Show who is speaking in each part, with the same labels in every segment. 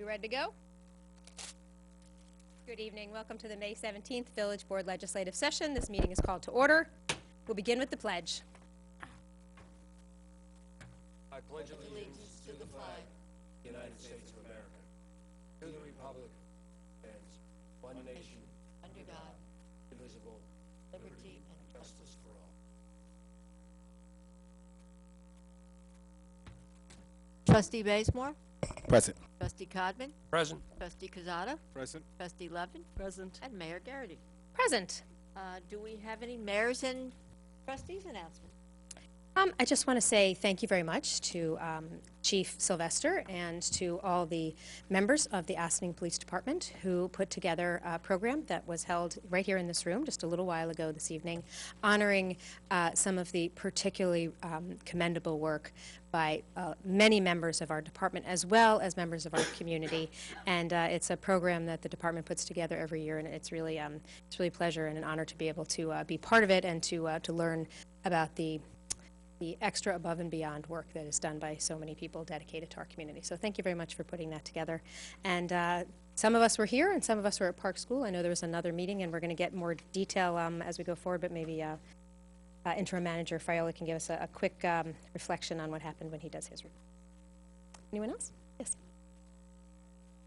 Speaker 1: ready to go? Good evening. Welcome to the May 17th Village Board Legislative Session. This meeting is called to order. We'll begin with the pledge.
Speaker 2: I pledge allegiance to the flag of the United States of America, to the republic and one nation,
Speaker 3: under God,
Speaker 2: indivisible,
Speaker 3: liberty and
Speaker 2: justice for all.
Speaker 3: Trustee Bazemore,
Speaker 4: Present.
Speaker 3: Trustee Codman,
Speaker 2: Present.
Speaker 3: Trustee Cazada,
Speaker 4: Present.
Speaker 3: Trustee Levin,
Speaker 5: Present.
Speaker 3: and Mayor Garrity.
Speaker 1: Present.
Speaker 3: Do we have any mayors and trustees announcements?
Speaker 1: I just want to say thank you very much to Chief Sylvester and to all the members of the Ossining Police Department who put together a program that was held right here in this room just a little while ago this evening, honoring some of the particularly commendable work by many members of our department as well as members of our community. And it's a program that the department puts together every year, and it's really a pleasure and an honor to be able to be part of it and to learn about the extra above and beyond work that is done by so many people dedicated to our community. So thank you very much for putting that together. And some of us were here and some of us were at Park School. I know there was another meeting and we're going to get more detail as we go forward, but maybe Interim Manager Fiola can give us a quick reflection on what happened when he does his report. Anyone else? Yes.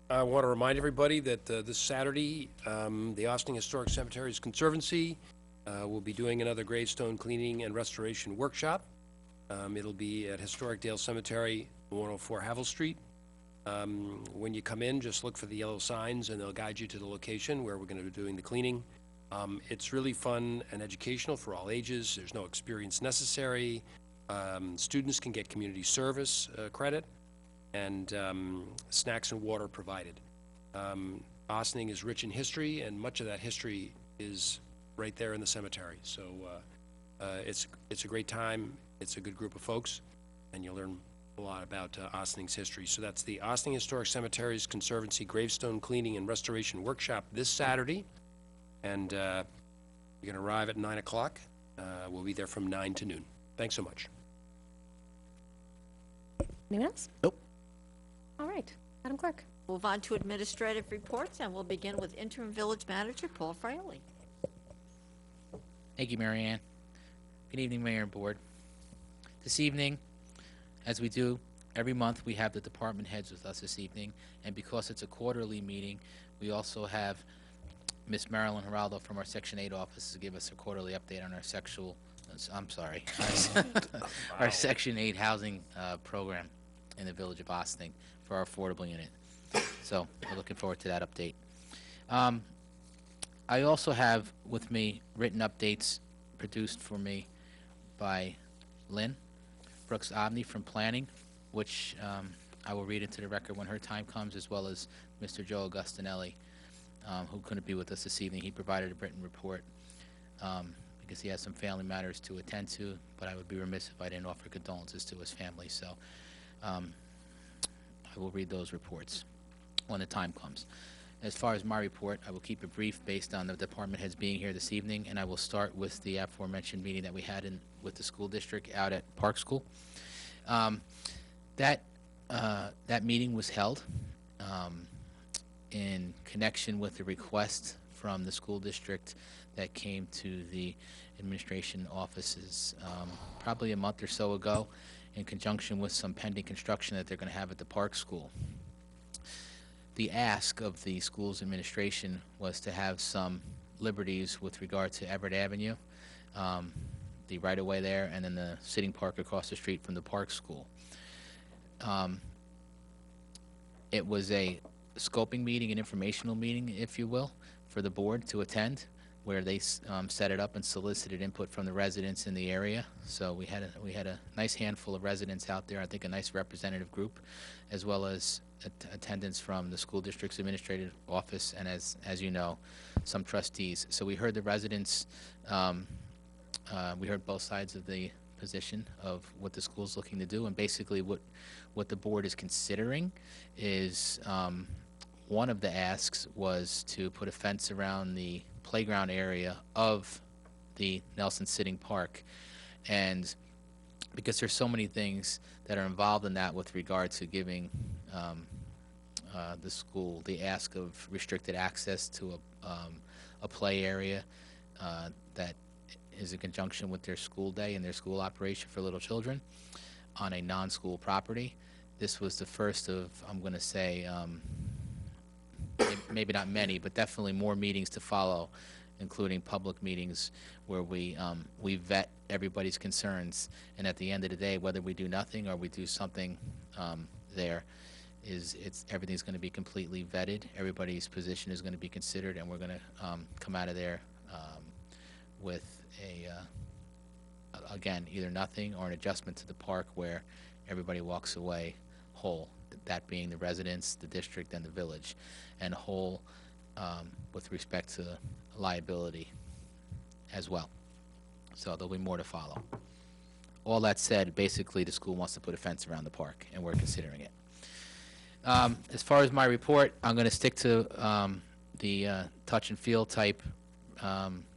Speaker 2: I want to remind everybody that this Saturday, the Ossining Historic Cemeteries Conservancy will be doing another gravestone cleaning and restoration workshop. It'll be at Historic Dale Cemetery, 104 Havel Street. When you come in, just look for the yellow signs and they'll guide you to the location where we're going to be doing the cleaning. It's really fun and educational for all ages. There's no experience necessary. Students can get community service credit, and snacks and water provided. Ossining is rich in history, and much of that history is right there in the cemetery. So it's a great time. It's a good group of folks, and you'll learn a lot about Ossining's history. So that's the Ossining Historic Cemeteries Conservancy Gravestone Cleaning and Restoration Workshop this Saturday. And you're going to arrive at 9 o'clock. We'll be there from 9 to noon. Thanks so much.
Speaker 1: Anyone else?
Speaker 4: Nope.
Speaker 1: All right. Madam Clerk.
Speaker 3: Move on to administrative reports, and we'll begin with Interim Village Manager Paul Fraioli.
Speaker 5: Thank you, Mary Ann. Good evening, Mayor and Board. This evening, as we do every month, we have the department heads with us this evening, and because it's a quarterly meeting, we also have Miss Marilyn Geraldo from our Section 8 office to give us a quarterly update on our our Section 8 housing program in the Village of Ossining for our affordable unit. So we're looking forward to that update. I also have with me written updates produced for me by Lynn Brooks Obney from Planning, which I will read into the record when her time comes, as well as Mr. Joe Augustinelli, who couldn't be with us this evening. He provided a written report because he has some family matters to attend to, but I would be remiss if I didn't offer condolences to his family. So I will read those reports when the time comes. As far as my report, I will keep it brief based on the department heads being here this evening, and I will start with the aforementioned meeting that we had with the school district out at Park School. That meeting was held in connection with the request from the school district that came to the administration offices probably a month or so ago, in conjunction with some pending construction that they're going to have at the Park School. The ask of the school's administration was to have some liberties with regard to Everett Avenue, the right-of-way there, and then the sitting park across the street from the Park School. It was a scoping meeting, an informational meeting, if you will, for the board to attend, where they set it up and solicited input from the residents in the area. So we had a nice handful of residents out there. I think a nice representative group, as well as attendance from the school district's administrative office, and as you know, some trustees. So we heard the residents. We heard both sides of the position of what the school's looking to do, and basically what the board is considering is one of the asks was to put a fence around the playground area of the Nelson Sitting Park, and because there's so many things that are involved in that with regard to giving the school, the ask of restricted access to a play area that is in conjunction with their school day and their school operation for little children on a non-school property. This was the first of, I'm going to say, maybe not many, but definitely more meetings to follow, including public meetings where we vet everybody's concerns, and at the end of the day, whether we do nothing or we do something there, everything's going to be completely vetted. Everybody's position is going to be considered, and we're going to come out of there with again, either nothing or an adjustment to the park where everybody walks away whole, that being the residents, the district, and the village, and whole with respect to liability as well. So there'll be more to follow. All that said, basically the school wants to put a fence around the park, and we're considering it. As far as my report, I'm going to stick to the touch and feel type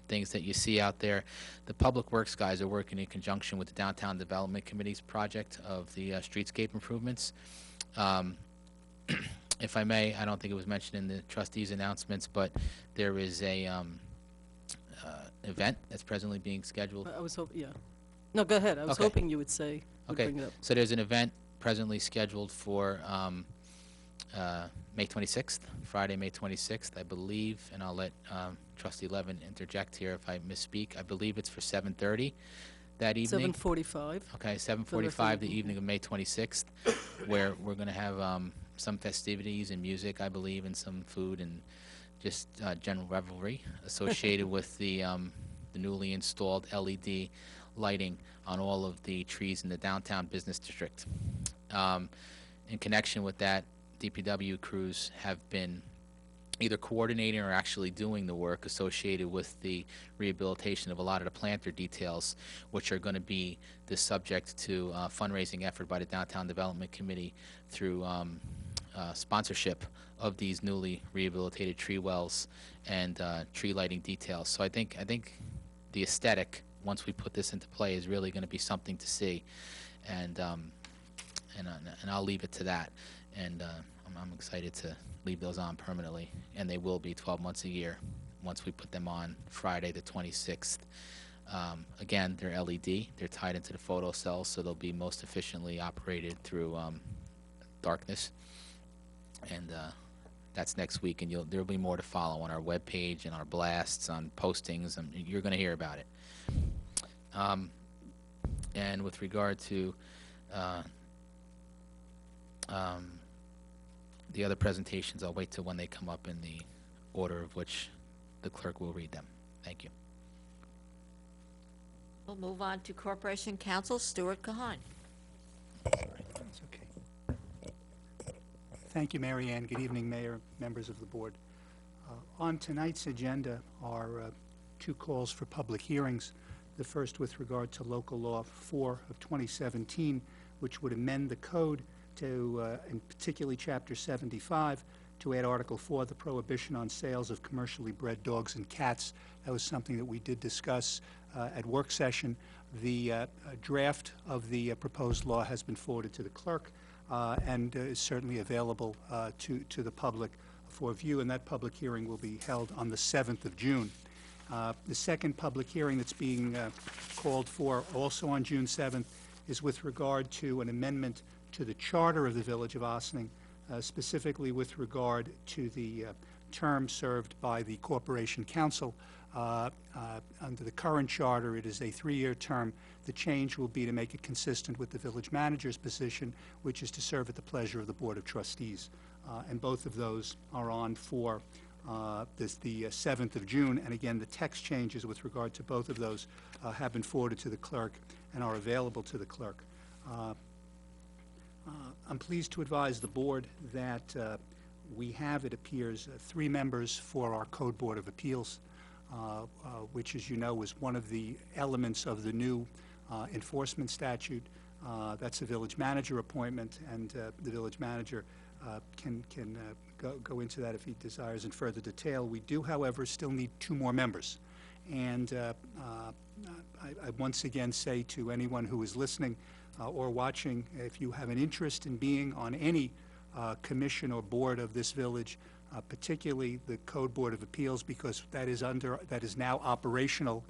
Speaker 5: things that you see out there. The Public Works guys are working in conjunction with the Downtown Development Committee's project of the streetscape improvements. If I may, I don't think it was mentioned in the trustees' announcements, but there is a event that's presently being scheduled.
Speaker 4: I was hoping, yeah. No, go ahead. I was
Speaker 5: Okay.
Speaker 4: hoping you would say, would
Speaker 5: Okay,
Speaker 4: bring it up.
Speaker 5: so there's an event presently scheduled for May 26th, Friday, May 26th, I believe, and I'll let Trustee Levin interject here if I misspeak. I believe it's for 7:30 that evening.
Speaker 4: 7:45.
Speaker 5: Okay, 7:45 the evening of May 26th, where we're going to have some festivities and music, I believe, and some food and just general revelry associated with the newly installed LED lighting on all of the trees in the downtown business district. In connection with that, DPW crews have been either coordinating or actually doing the work associated with the rehabilitation of a lot of the planter details, which are going to be the subject to a fundraising effort by the Downtown Development Committee through sponsorship of these newly rehabilitated tree wells and tree lighting details. So I think the aesthetic, once we put this into play, is really going to be something to see, and I'll leave it to that. And I'm excited to leave those on permanently, and they will be 12 months a year once we put them on Friday the 26th. Again, they're LED. They're tied into the photo cells, so they'll be most efficiently operated through darkness. And that's next week, and there'll be more to follow on our webpage and our blasts, on postings, and you're going to hear about it. And with regard to the other presentations, I'll wait till when they come up in the order of which the clerk will read them. Thank you.
Speaker 3: We'll move on to Corporation Counsel Stuart Kahan.
Speaker 6: That's okay. Thank you, Mary Ann. Good evening, Mayor, members of the board. On tonight's agenda are two calls for public hearings. The first with regard to Local Law 4 of 2017, which would amend the code to, in particularly Chapter 75, to add Article 4, the prohibition on sales of commercially bred dogs and cats. That was something that we did discuss at work session. The draft of the proposed law has been forwarded to the clerk and is certainly available to the public for view, and that public hearing will be held on the 7th of June. The second public hearing that's being called for, also on June 7th, is with regard to an amendment to the charter of the Village of Ossining, specifically with regard to the term served by the Corporation Council. Under the current charter, it is a 3-year term. The change will be to make it consistent with the village manager's position, which is to serve at the pleasure of the Board of Trustees. And both of those are on for the 7th of June. And again, the text changes with regard to both of those have been forwarded to the clerk and are available to the clerk. I'm pleased to advise the board that we have, it appears, 3 members for our Code Board of Appeals, which, as you know, was one of the elements of the new enforcement statute. That's a village manager appointment, and the village manager can go into that if he desires in further detail. We do, however, still need 2 more members. And I once again say to anyone who is listening or watching, if you have an interest in being on any commission or board of this village, particularly the Code Board of Appeals, because that is now operational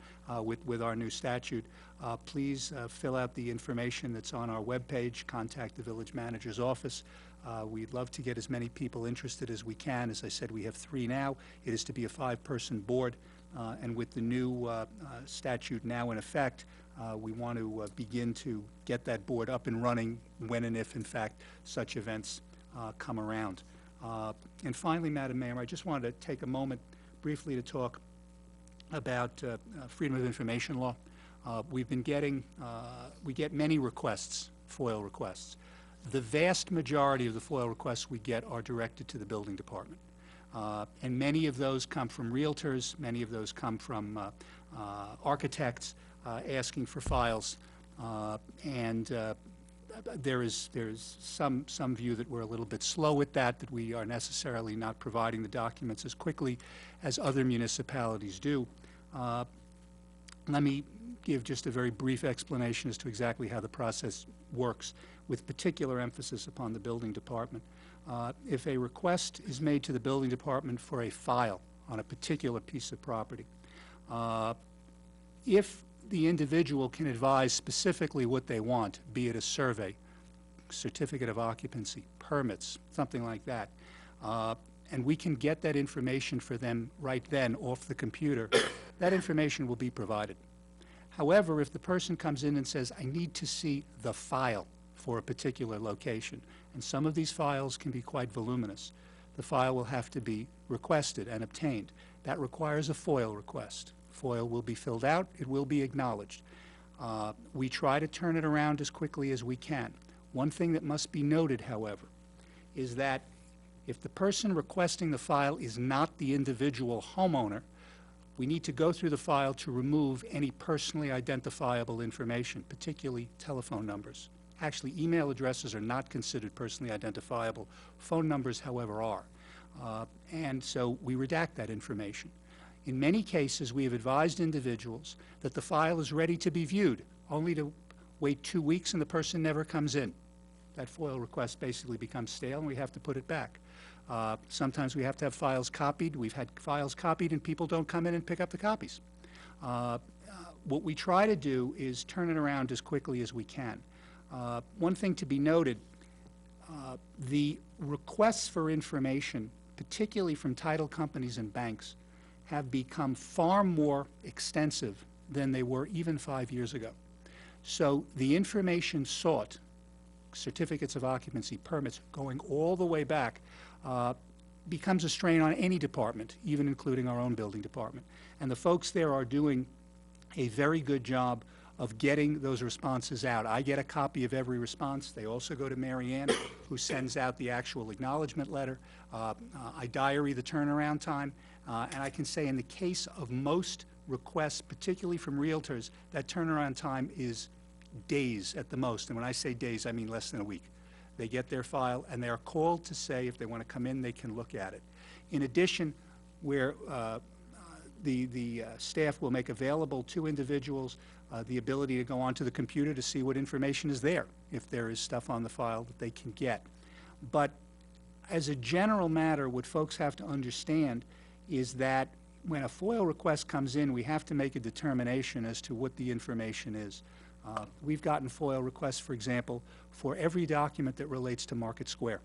Speaker 6: with our new statute. Please fill out the information that's on our webpage, contact the village manager's office. We'd love to get as many people interested as we can. As I said, we have 3 now. It is to be a 5-person board, and with the new statute now in effect, we want to begin to get that board up and running when and if, in fact, such events come around. And finally, Madam Mayor, I just wanted to take a moment briefly to talk about Freedom of Information law. We've been getting, we get many requests, FOIL requests. The vast majority of the FOIL requests we get are directed to the building department. And many of those come from realtors, many of those come from architects asking for files, there's some view that we're a little bit slow with that we are necessarily not providing the documents as quickly as other municipalities do. Let me give just a very brief explanation as to exactly how the process works, with particular emphasis upon the building department. If a request is made to the building department for a file on a particular piece of property, if the individual can advise specifically what they want, be it a survey, certificate of occupancy, permits, something like that, and we can get that information for them right then off the computer, that information will be provided. However, if the person comes in and says, I need to see the file for a particular location, and some of these files can be quite voluminous, the file will have to be requested and obtained. That requires a FOIL request. FOIL will be filled out, it will be acknowledged. We try to turn it around as quickly as we can. One thing that must be noted, however, is that if the person requesting the file is not the individual homeowner, we need to go through the file to remove any personally identifiable information, particularly telephone numbers. Actually, email addresses are not considered personally identifiable. Phone numbers, however, are. And so we redact that information. In many cases, we have advised individuals that the file is ready to be viewed, only to wait 2 weeks and the person never comes in. That FOIL request basically becomes stale and we have to put it back. Sometimes we have to have files copied. We've had files copied and people don't come in and pick up the copies. What we try to do is turn it around as quickly as we can. One thing to be noted, the requests for information, particularly from title companies and banks, have become far more extensive than they were even 5 years ago. So the information sought, certificates of occupancy, permits, going all the way back, becomes a strain on any department, even including our own building department. And the folks there are doing a very good job of getting those responses out. I get a copy of every response. They also go to Mary Ann, who sends out the actual acknowledgement letter. I diary the turnaround time, and I can say in the case of most requests, particularly from realtors, that turnaround time is days at the most. And when I say days, I mean less than a week. They get their file, and they are called to say if they want to come in, they can look at it. In addition, where the staff will make available to individuals the ability to go onto the computer to see what information is there, if there is stuff on the file that they can get. But as a general matter, what folks have to understand is that when a FOIL request comes in, we have to make a determination as to what the information is. We've gotten FOIL requests, for example, for every document that relates to Market Square.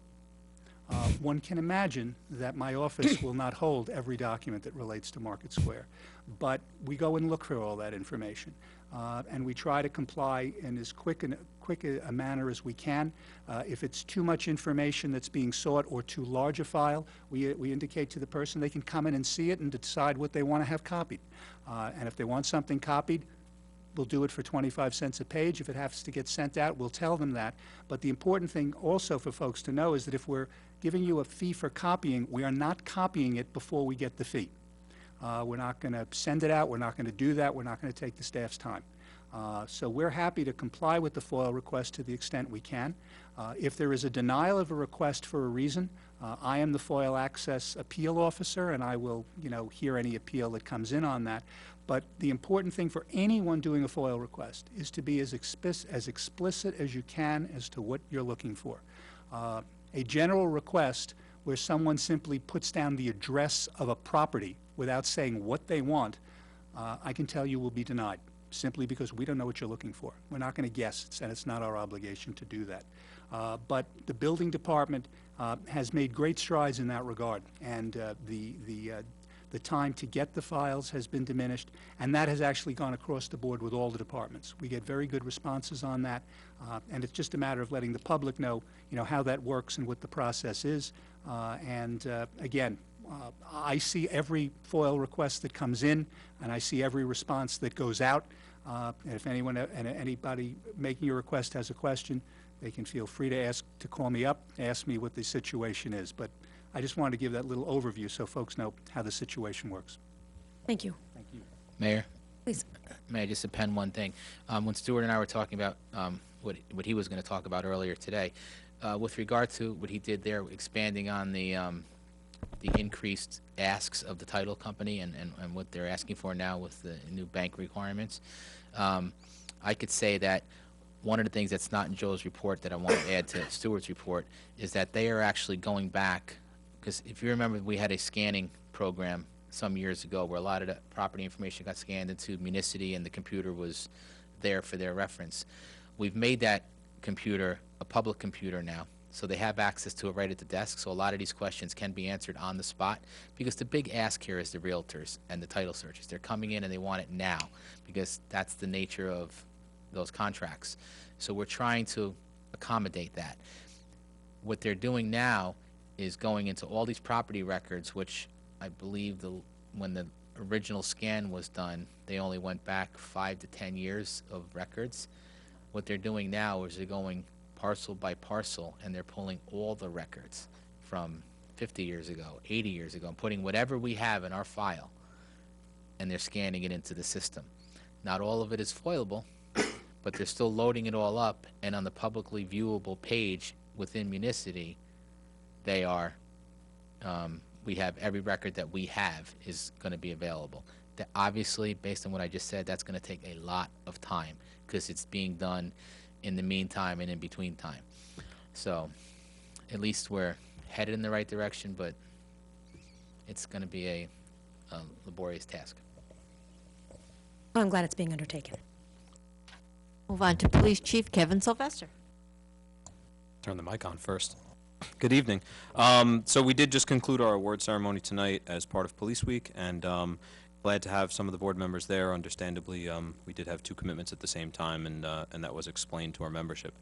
Speaker 6: One can imagine that my office will not hold every document that relates to Market Square, but we go and look for all that information, and we try to comply in as quick a manner as we can. If it's too much information that's being sought or too large a file, we indicate to the person they can come in and see it and decide what they want to have copied. And if they want something copied, we'll do it for 25 cents a page. If it has to get sent out, we'll tell them that. But the important thing also for folks to know is that if we're giving you a fee for copying, we are not copying it before we get the fee. We're not going to send it out. We're not going to do that. We're not going to take the staff's time. So we're happy to comply with the FOIL request to the extent we can. If there is a denial of a request for a reason, I am the FOIL Access Appeal Officer, and I will, hear any appeal that comes in on that. But the important thing for anyone doing a FOIL request is to be as explicit as you can as to what you're looking for. A general request where someone simply puts down the address of a property without saying what they want, I can tell you will be denied, simply because we don't know what you're looking for. We're not going to guess, and it's not our obligation to do that. But the building department has made great strides in that regard, and the time to get the files has been diminished, and that has actually gone across the board with all the departments. We get very good responses on that, and it's just a matter of letting the public know, how that works and what the process is. Again, I see every FOIL request that comes in, and I see every response that goes out. And if anybody making a request has a question, they can feel free to call me up, ask me what the situation is. But I just wanted to give that little overview so folks know how the situation works.
Speaker 1: Thank you.
Speaker 6: Thank you.
Speaker 5: Mayor,
Speaker 1: Please.
Speaker 5: may I just append one thing? When Stuart and I were talking about what he was going to talk about earlier today, with regard to what he did there, expanding on the increased asks of the title company and what they're asking for now with the new bank requirements, I could say that one of the things that's not in Joe's report that I want to add to Stuart's report is that they are actually going back, because if you remember, we had a scanning program some years ago where a lot of the property information got scanned into Municity and the computer was there for their reference. We've made that computer a public computer now, so they have access to it right at the desk, so a lot of these questions can be answered on the spot, because the big ask here is the realtors and the title searchers. They're coming in and they want it now, because that's the nature of those contracts. So we're trying to accommodate that. What they're doing now is going into all these property records, which I believe when the original scan was done, they only went back 5 to 10 years of records. What they're doing now is they're going parcel by parcel, and they're pulling all the records from 50 years ago, 80 years ago, and putting whatever we have in our file, and they're scanning it into the system. Not all of it is foilable, but they're still loading it all up, and on the publicly viewable page within Municity, they are, we have every record that we have is going to be available. That obviously, based on what I just said, that's going to take a lot of time, because it's being done in the meantime and in between time. So at least we're headed in the right direction, but it's going to be a laborious task.
Speaker 1: Well, I'm glad it's being undertaken.
Speaker 3: Move on to Police Chief Kevin Sylvester.
Speaker 7: Turn the mic on first. Good evening. So we did just conclude our award ceremony tonight as part of Police Week, and glad to have some of the board members there. Understandably, we did have two commitments at the same time, and that was explained to our membership.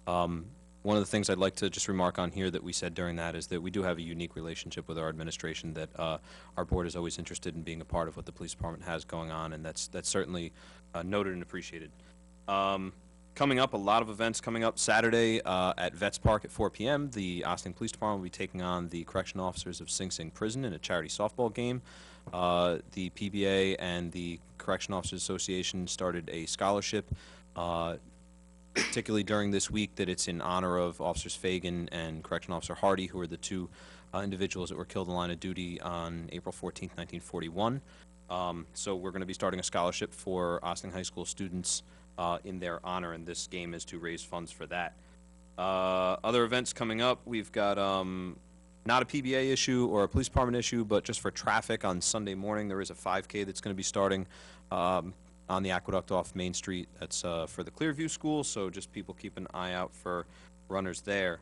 Speaker 7: One of the things I'd like to just remark on here that we said during that is that we do have a unique relationship with our administration, that our board is always interested in being a part of what the police department has going on, and that's certainly noted and appreciated. Coming up, a lot of events coming up. Saturday at Vets Park at 4 p.m., the Ossining Police Department will be taking on the correctional officers of Sing Sing Prison in a charity softball game. The PBA and the Correctional Officers Association started a scholarship, particularly during this week, that it's in honor of Officers Fagan and Correctional Officer Hardy, who are the two individuals that were killed in the line of duty on April 14th, 1941. So we're going to be starting a scholarship for Ossining High School students in their honor, and this game is to raise funds for that. Other events coming up, we've got not a PBA issue or a police department issue, but just for traffic on Sunday morning, there is a 5K that's going to be starting on the Aqueduct off Main Street. That's for the Clearview School, so just people keep an eye out for runners there.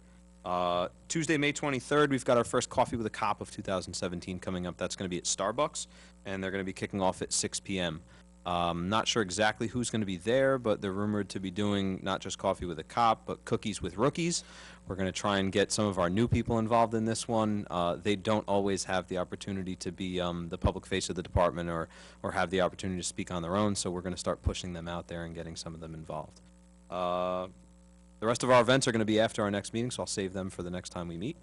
Speaker 7: Tuesday, May 23rd, we've got our first Coffee with a Cop of 2017 coming up. That's going to be at Starbucks, and they're going to be kicking off at 6 p.m. Not sure exactly who's going to be there, but they're rumored to be doing not just Coffee with a Cop, but Cookies with Rookies. We're going to try and get some of our new people involved in this one. They don't always have the opportunity to be the public face of the department or have the opportunity to speak on their own, so we're going to start pushing them out there and getting some of them involved. The rest of our events are going to be after our next meeting, so I'll save them for the next time we meet.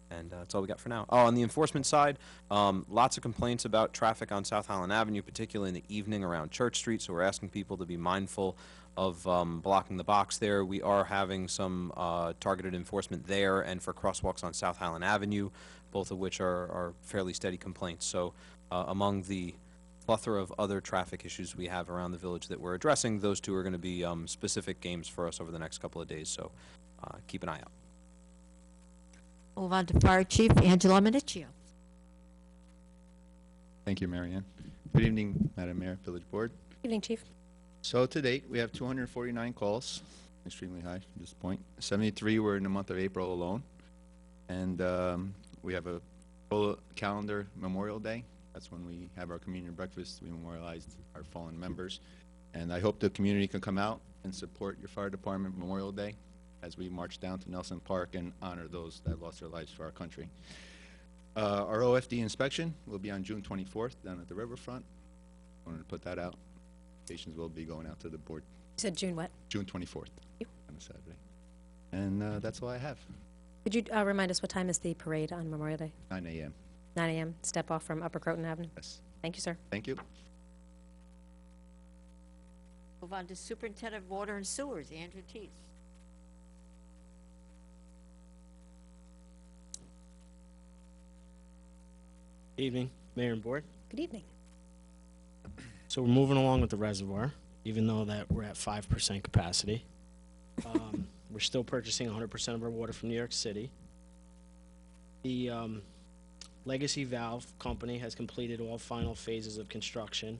Speaker 7: And that's all we got for now. Oh, on the enforcement side, lots of complaints about traffic on South Highland Avenue, particularly in the evening around Church Street, so we're asking people to be mindful of blocking the box there. We are having some targeted enforcement there and for crosswalks on South Highland Avenue, both of which are fairly steady complaints. So among the plethora of other traffic issues we have around the village that we're addressing, those two are going to be specific games for us over the next couple of days, so keep an eye out.
Speaker 3: Move on to Fire Chief Angelo Minicchio.
Speaker 8: Thank you, Mary Ann. Good evening, Madam Mayor, Village Board.
Speaker 1: Evening, Chief.
Speaker 8: So to date, we have 249 calls, extremely high at this point. 73 were in the month of April alone. And we have a full calendar Memorial Day. That's when we have our community breakfast. We memorialized our fallen members. And I hope the community can come out and support your fire department Memorial Day as we march down to Nelson Park and honor those that lost their lives for our country. Our OFD inspection will be on June 24th down at the riverfront. I wanted to put that out. Stations will be going out to the board
Speaker 1: You said June what?
Speaker 8: June 24th
Speaker 1: you.
Speaker 8: on a Saturday. And that's all I have.
Speaker 1: Could you remind us what time is the parade on Memorial Day?
Speaker 8: 9 a.m.
Speaker 1: 9 a.m., step off from Upper Croton Avenue.
Speaker 8: Yes.
Speaker 1: Thank you, sir.
Speaker 8: Thank you.
Speaker 3: Move on to Superintendent of Water and Sewers, Andrew Teets.
Speaker 9: Evening, Mayor and Board.
Speaker 1: Good evening.
Speaker 9: So we're moving along with the reservoir, even though that we're at 5% capacity. We're still purchasing 100% of our water from New York City. The Legacy Valve Company has completed all final phases of construction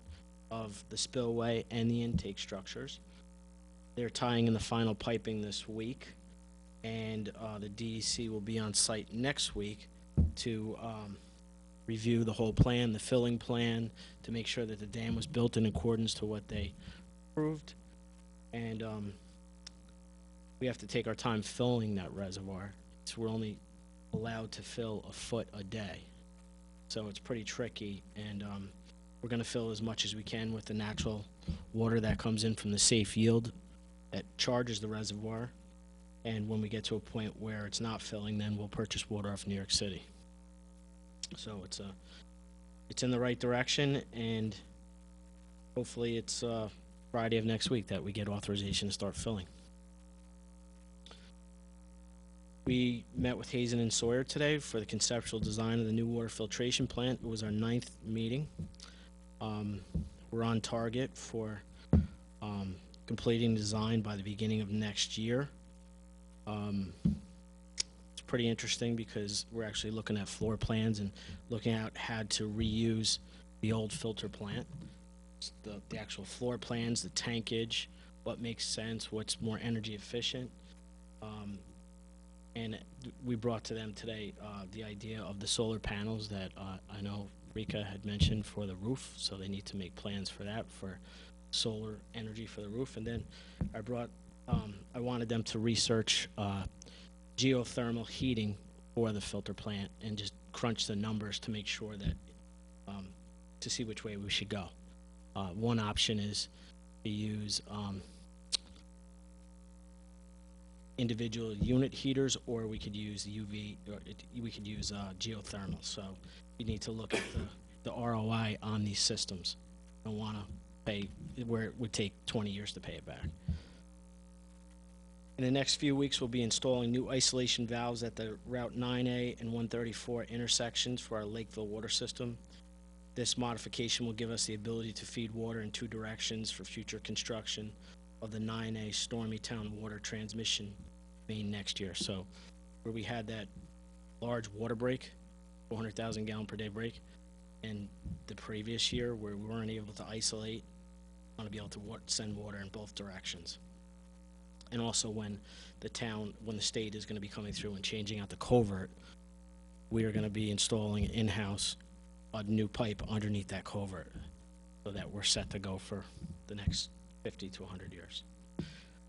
Speaker 9: of the spillway and the intake structures. They're tying in the final piping this week, and the DEC will be on site next week to review the whole plan, the filling plan, to make sure that the dam was built in accordance to what they approved. And we have to take our time filling that reservoir. So we're only allowed to fill a foot a day. So it's pretty tricky, and we're gonna fill as much as we can with the natural water that comes in from the safe yield that charges the reservoir. And when we get to a point where it's not filling, then we'll purchase water off New York City. So it's in the right direction, and hopefully it's Friday of next week that we get authorization to start filling. We met with Hazen and Sawyer today for the conceptual design of the new water filtration plant. It was our 9th meeting. We're on target for completing design by the beginning of next year. It's pretty interesting because we're actually looking at floor plans and looking at how to reuse the old filter plant. The actual floor plans, the tankage, what makes sense, what's more energy efficient. And we brought to them today the idea of the solar panels that I know Rika had mentioned for the roof, so they need to make plans for that, for solar energy for the roof. And then I wanted them to research geothermal heating for the filter plant and just crunch the numbers to make sure that, to see which way we should go. One option is to use individual unit heaters, or we could use UV, or we could use geothermal. So you need to look at the ROI on these systems. I don't want to pay where it would take 20 years to pay it back. In the next few weeks, we'll be installing new isolation valves at the Route 9A and 134 intersections for our Lakeville water system. This modification will give us the ability to feed water in 2 directions for future construction of the 9A Stormy Town water transmission main next year. So where we had that large water break, 400,000 gallon per day break, and the previous year where we weren't able to isolate, I want to be able to send water in both directions. And also when the state is going to be coming through and changing out the culvert, we are going to be installing in-house a new pipe underneath that culvert so that we're set to go for the next 50 to 100 years.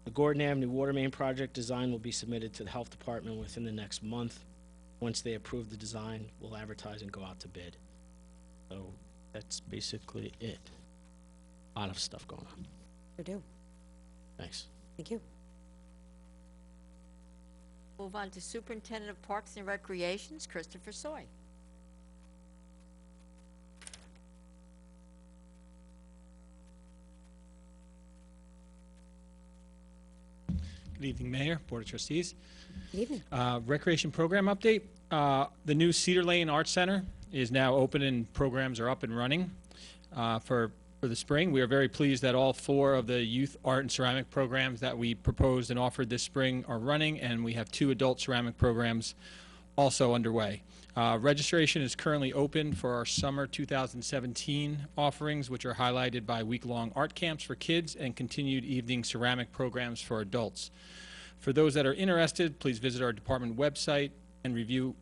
Speaker 9: The Gordon Avenue water main project design will be submitted to the Health Department within the next month. Once they approve the design, we'll advertise and go out to bid. So that's basically it. A lot of stuff going on.
Speaker 1: We do.
Speaker 9: Thanks.
Speaker 1: Thank you.
Speaker 3: Move on to Superintendent of Parks and Recreations, Christopher Soy.
Speaker 10: Good evening, Mayor, Board of Trustees.
Speaker 1: Good evening.
Speaker 10: Recreation program update. The new Cedar Lane Arts Center is now open and programs are up and running for the spring. We are very pleased that all 4 of the youth art and ceramic programs that we proposed and offered this spring are running, and we have 2 adult ceramic programs also underway. Registration is currently open for our summer 2017 offerings, which are highlighted by week-long art camps for kids and continued evening ceramic programs for adults. For those that are interested, please visit our department website and review,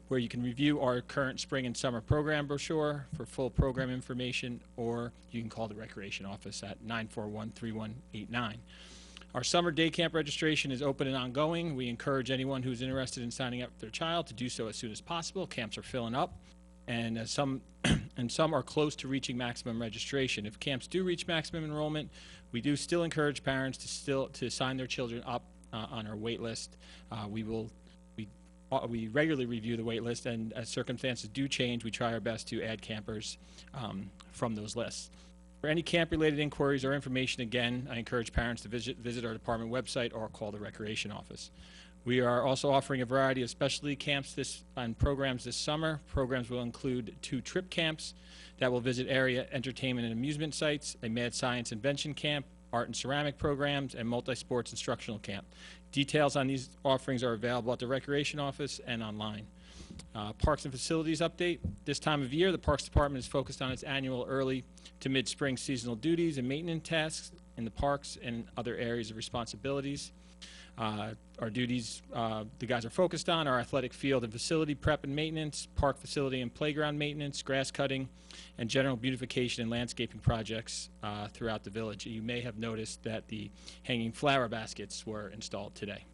Speaker 10: where you can review our current spring and summer program brochure for full program information, or you can call the Recreation Office at 941-3189. Our summer day camp registration is open and ongoing. We encourage anyone who's interested in signing up their child to do so as soon as possible. Camps are filling up, and some are close to reaching maximum registration. If camps do reach maximum enrollment, we do still encourage parents to sign their children up on our wait list. We regularly review the wait list, and as circumstances do change, we try our best to add campers from those lists. For any camp-related inquiries or information, again, I encourage parents to visit our department website or call the Recreation Office. We are also offering a variety of specialty camps and programs this summer. Programs will include 2 trip camps that will visit area entertainment and amusement sites, a mad science invention camp, art and ceramic programs, and multi-sports instructional camp. Details on these offerings are available at the Recreation Office and online. Parks and facilities update. This time of year, the Parks Department is focused on its annual early to mid-spring seasonal duties and maintenance tasks in the parks and other areas of responsibilities. Our duties the guys are focused on are athletic field and facility prep and maintenance, park facility and playground maintenance, grass cutting, and general beautification and landscaping projects throughout the village. You may have noticed that the hanging flower baskets were installed today.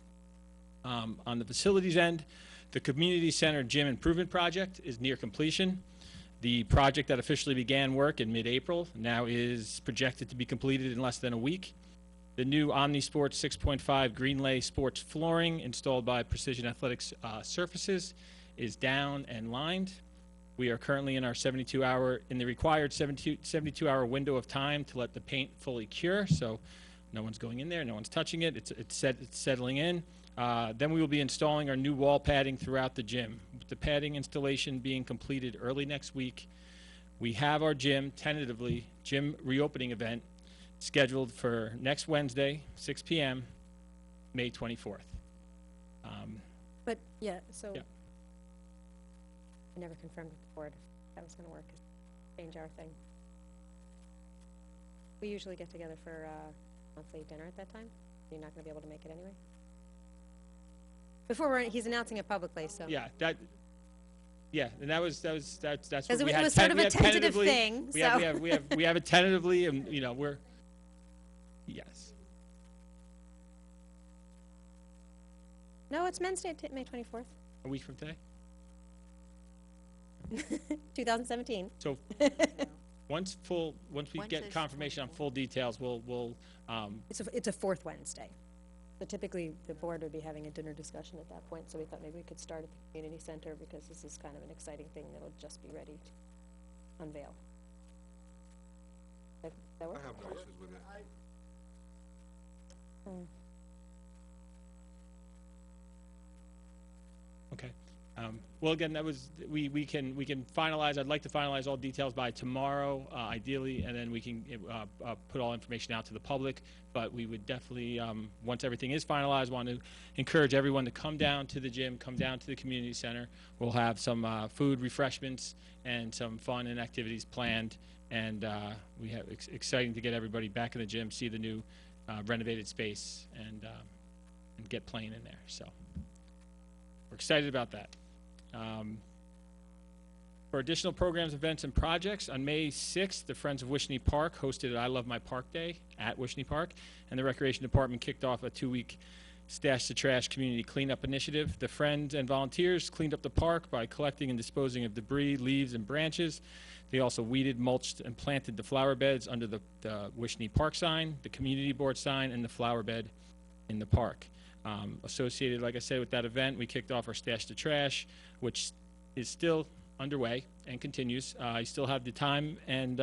Speaker 10: On the facilities end, the Community Center Gym Improvement Project is near completion. The project that officially began work in mid-April now is projected to be completed in less than a week. The new Omnisports 6.5 Greenlay sports flooring installed by Precision Athletics Surfaces is down and lined. We are currently in our the required 72-hour window of time to let the paint fully cure, so no one's going in there, no one's touching it, it's settling in. Then we will be installing our new wall padding throughout the gym. With the padding installation being completed early next week, we have our gym reopening event scheduled for next Wednesday, 6 p.m., May 24th.
Speaker 1: But, yeah, so
Speaker 10: Yeah.
Speaker 1: I never confirmed with the board if that was going to work, change our thing. We usually get together for monthly dinner at that time. You're not going to be able to make it anyway? He's announcing it publicly, so.
Speaker 10: Yeah, and that's what
Speaker 1: Because
Speaker 10: we
Speaker 1: it
Speaker 10: had.
Speaker 1: was sort of
Speaker 10: we
Speaker 1: a
Speaker 10: had
Speaker 1: tentative
Speaker 10: tentatively-
Speaker 1: thing,
Speaker 10: We
Speaker 1: so.
Speaker 10: have it tentatively, and, we're, yes.
Speaker 1: No, it's Men's Day, May 24th,
Speaker 10: A week from today?
Speaker 1: 2017.
Speaker 10: So, once we
Speaker 3: Wednesday's
Speaker 10: get confirmation on full details, we'll
Speaker 1: It's a fourth Wednesday. So typically, the board would be having a dinner discussion at that point, so we thought maybe we could start at the community center, because this is kind of an exciting thing that'll just be ready to unveil. That work?
Speaker 11: I have no issues with it.
Speaker 10: Okay. Well, again, we can finalize, I'd like to finalize all details by tomorrow, ideally, and then we can put all information out to the public. But we would definitely, once everything is finalized, want to encourage everyone to come down to the gym, come down to the community center. We'll have some food, refreshments, and some fun and activities planned. And we have exciting to get everybody back in the gym, see the new renovated space, and get playing in there. So we're excited about that. For additional programs, events, and projects, on May 6th, the Friends of Wishney Park hosted I Love My Park Day at Wishney Park, and the Recreation Department kicked off a 2-week Stash the Trash community cleanup initiative. The Friends and volunteers cleaned up the park by collecting and disposing of debris, leaves, and branches. They also weeded, mulched, and planted the flower beds under the Wishney Park sign, the community board sign, and the flower bed in the park. Associated, like I said, with that event, we kicked off our Stash the Trash, which is still underway and continues. You still have the time and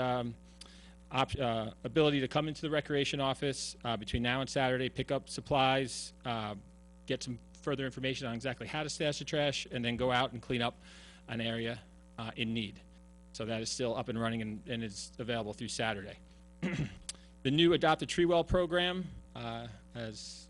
Speaker 10: ability to come into the Recreation Office between now and Saturday, pick up supplies, get some further information on exactly how to stash the trash, and then go out and clean up an area in need. So that is still up and running and is available through Saturday. The new Adopt a Tree Well program has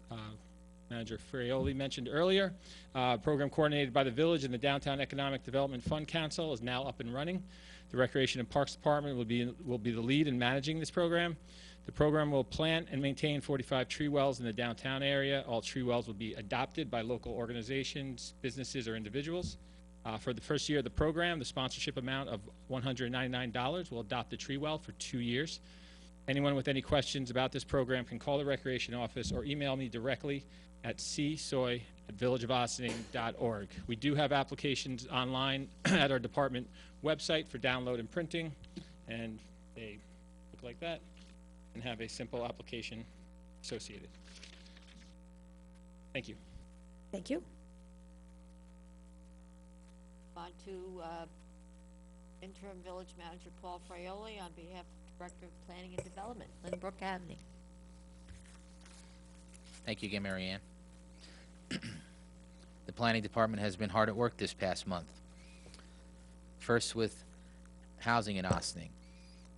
Speaker 10: Manager Ferrioli mentioned earlier. Program coordinated by the Village and the Downtown Economic Development Fund Council is now up and running. The Recreation and Parks Department will be the lead in managing this program. The program will plant and maintain 45 tree wells in the downtown area. All tree wells will be adopted by local organizations, businesses, or individuals. For the first year of the program, the sponsorship amount of $199 will adopt the tree well for 2 years. Anyone with any questions about this program can call the Recreation Office or email me directly at csoy@villageofossining.org. We do have applications online at our department website for download and printing, and they look like that and have a simple application associated. Thank you.
Speaker 1: Thank you.
Speaker 3: On to interim village manager Paul Fraioli on behalf of Director of Planning and Development, Lynbrook Avenue.
Speaker 5: Thank you again, Mary Ann. The Planning Department has been hard at work this past month. First with housing in Ossining.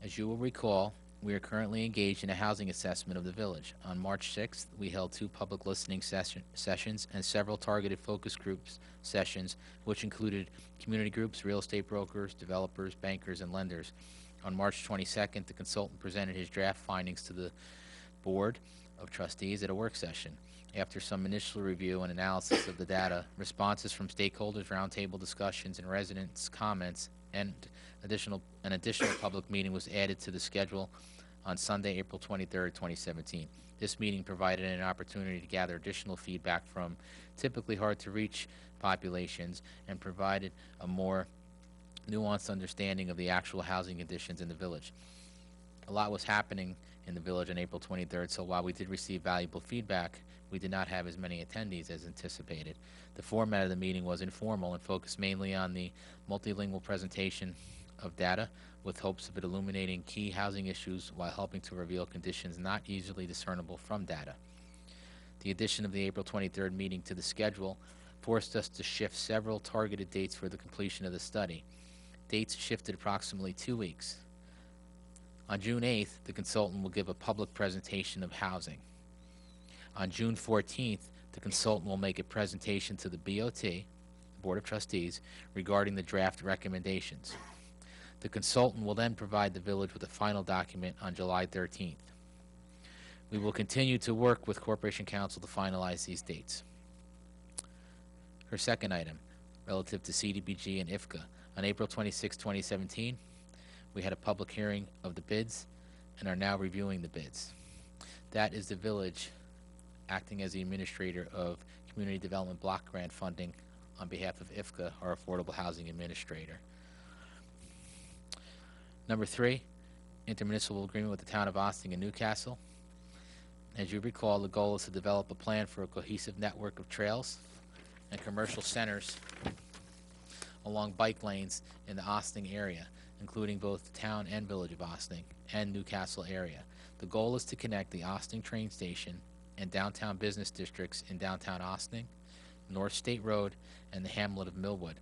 Speaker 5: As you will recall, we are currently engaged in a housing assessment of the village. On March 6th, we held 2 public listening sessions and several targeted focus groups sessions, which included community groups, real estate brokers, developers, bankers, and lenders. On March 22nd, the consultant presented his draft findings to the Board of Trustees at a work session. After some initial review and analysis of the data, responses from stakeholders, roundtable discussions, and residents' comments, and an additional public meeting was added to the schedule on Sunday, April 23rd, 2017. This meeting provided an opportunity to gather additional feedback from typically hard-to-reach populations and provided a more nuanced understanding of the actual housing conditions in the village. A lot was happening in the village on April 23rd, so while we did receive valuable feedback, we did not have as many attendees as anticipated. The format of the meeting was informal and focused mainly on the multilingual presentation of data, with hopes of it illuminating key housing issues while helping to reveal conditions not easily discernible from data. The addition of the April 23rd meeting to the schedule forced us to shift several targeted dates for the completion of the study. Dates shifted approximately 2 weeks. On June 8th, the consultant will give a public presentation of housing. On June 14th, the consultant will make a presentation to the BOT, the Board of Trustees, regarding the draft recommendations. The consultant will then provide the village with a final document on July 13th. We will continue to work with Corporation Counsel to finalize these dates. Her second item, relative to CDBG and IFCA. On April 26, 2017, we had a public hearing of the bids and are now reviewing the bids. That is the village acting as the administrator of Community Development Block Grant funding on behalf of IFCA, our Affordable Housing Administrator. Number 3, intermunicipal agreement with the town of Ossining and Newcastle. As you recall, the goal is to develop a plan for a cohesive network of trails and commercial centers along bike lanes in the Ossining area, including both the town and village of Ossining and Newcastle area. The goal is to connect the Ossining train station and downtown business districts in downtown Ossining, North State Road, and the hamlet of Millwood.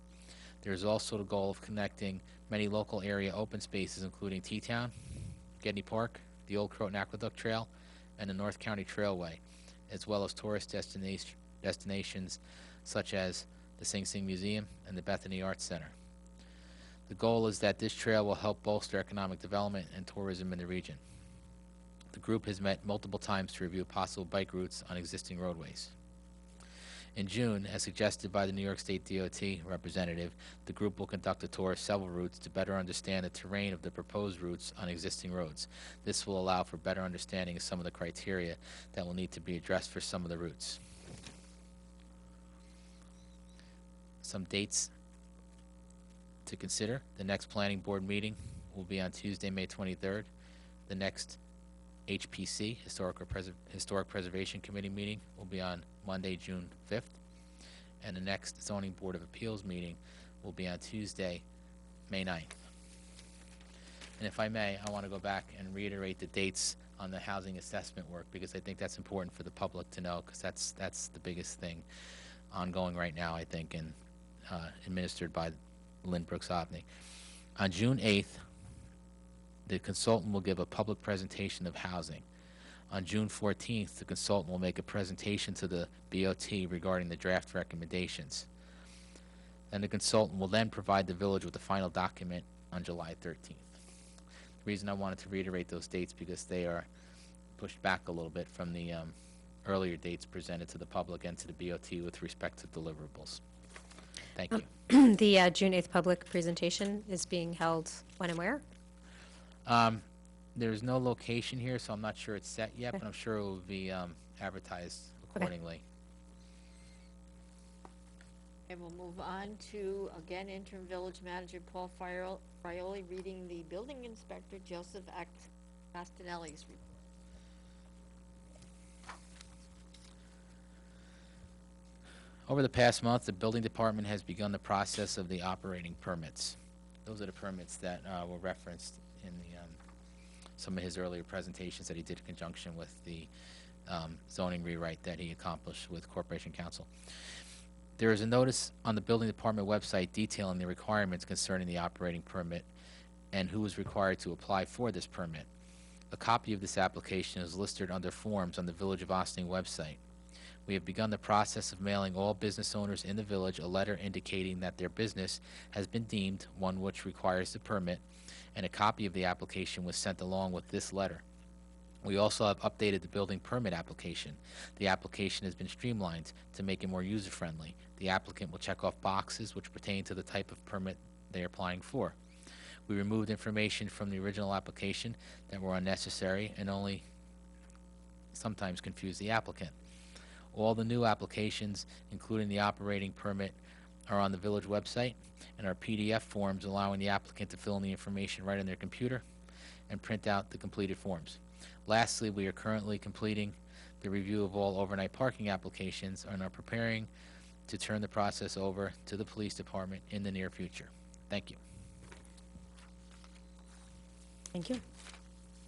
Speaker 5: There is also the goal of connecting many local area open spaces, including T-Town, Gedney Park, the Old Croton Aqueduct Trail, and the North County Trailway, as well as tourist destinations such as the Sing Sing Museum and the Bethany Arts Center. The goal is that this trail will help bolster economic development and tourism in the region. The group has met multiple times to review possible bike routes on existing roadways. In June, as suggested by the New York State DOT representative, the group will conduct a tour of several routes to better understand the terrain of the proposed routes on existing roads. This will allow for better understanding of some of the criteria that will need to be addressed for some of the routes. Some dates to consider. The next planning board meeting will be on Tuesday, May 23rd. The next HPC, Historic Preservation Committee meeting, will be on Monday, June 5th. And the next Zoning Board of Appeals meeting will be on Tuesday, May 9th. And if I may, I want to go back and reiterate the dates on the housing assessment work, because I think that's important for the public to know, because that's the biggest thing ongoing right now, I think, and administered by Lynbrook Avenue. On June 8th, the consultant will give a public presentation of housing. On June 14th, the consultant will make a presentation to the BOT regarding the draft recommendations. And the consultant will then provide the village with the final document on July 13th. The reason I wanted to reiterate those dates because they are pushed back a little bit from the earlier dates presented to the public and to the BOT with respect to deliverables. Thank you.
Speaker 1: The June 8th public presentation is being held when and where?
Speaker 5: There's no location here, so I'm not sure it's set yet,
Speaker 1: Okay.
Speaker 5: but I'm sure it will be advertised accordingly.
Speaker 3: And we'll move on to, again, interim village manager Paul Frioli reading the building inspector Joseph Castanelli's report.
Speaker 5: Over the past month, the building department has begun the process of the operating permits. Those are the permits that were referenced in the, some of his earlier presentations that he did in conjunction with the zoning rewrite that he accomplished with Corporation Council. There is a notice on the building department website detailing the requirements concerning the operating permit and who is required to apply for this permit. A copy of this application is listed under forms on the Village of Ossining website. We have begun the process of mailing all business owners in the village a letter indicating that their business has been deemed one which requires the permit, and a copy of the application was sent along with this letter. We also have updated the building permit application. The application has been streamlined to make it more user-friendly. The applicant will check off boxes which pertain to the type of permit they are applying for. We removed information from the original application that were unnecessary and only sometimes confuse the applicant. All the new applications, including the operating permit, are on the village website and are PDF forms allowing the applicant to fill in the information right on their computer and print out the completed forms. Lastly, we are currently completing the review of all overnight parking applications and are preparing to turn the process over to the police department in the near future. Thank you.
Speaker 1: Thank you.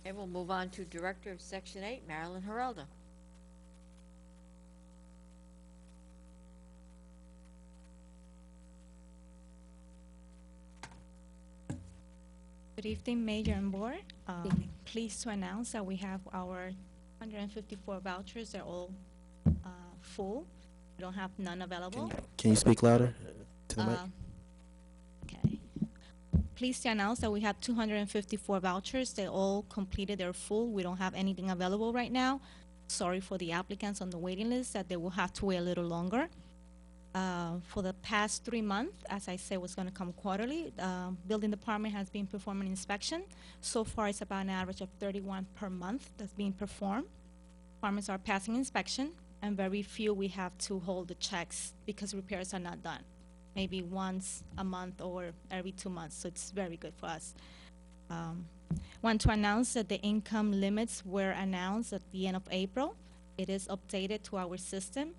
Speaker 3: And we'll move on to Director of Section 8, Marilyn Geraldo.
Speaker 11: Good evening, Mayor and Board. Pleased to announce that we have our 154 vouchers. They're all full. We don't have none available.
Speaker 12: Can you speak louder to the mic?
Speaker 11: Okay. Pleased to announce that we have 254 vouchers. They all completed. They're full. We don't have anything available right now. Sorry for the applicants on the waiting list that they will have to wait a little longer. For the past 3 months, as I said, was going to come quarterly. Building department has been performing inspection. So far, it's about an average of 31 per month that's being performed. Departments are passing inspection, and very few we have to hold the checks because repairs are not done. Maybe once a month or every 2 months, so it's very good for us. Want to announce that the income limits were announced at the end of April. It is updated to our system.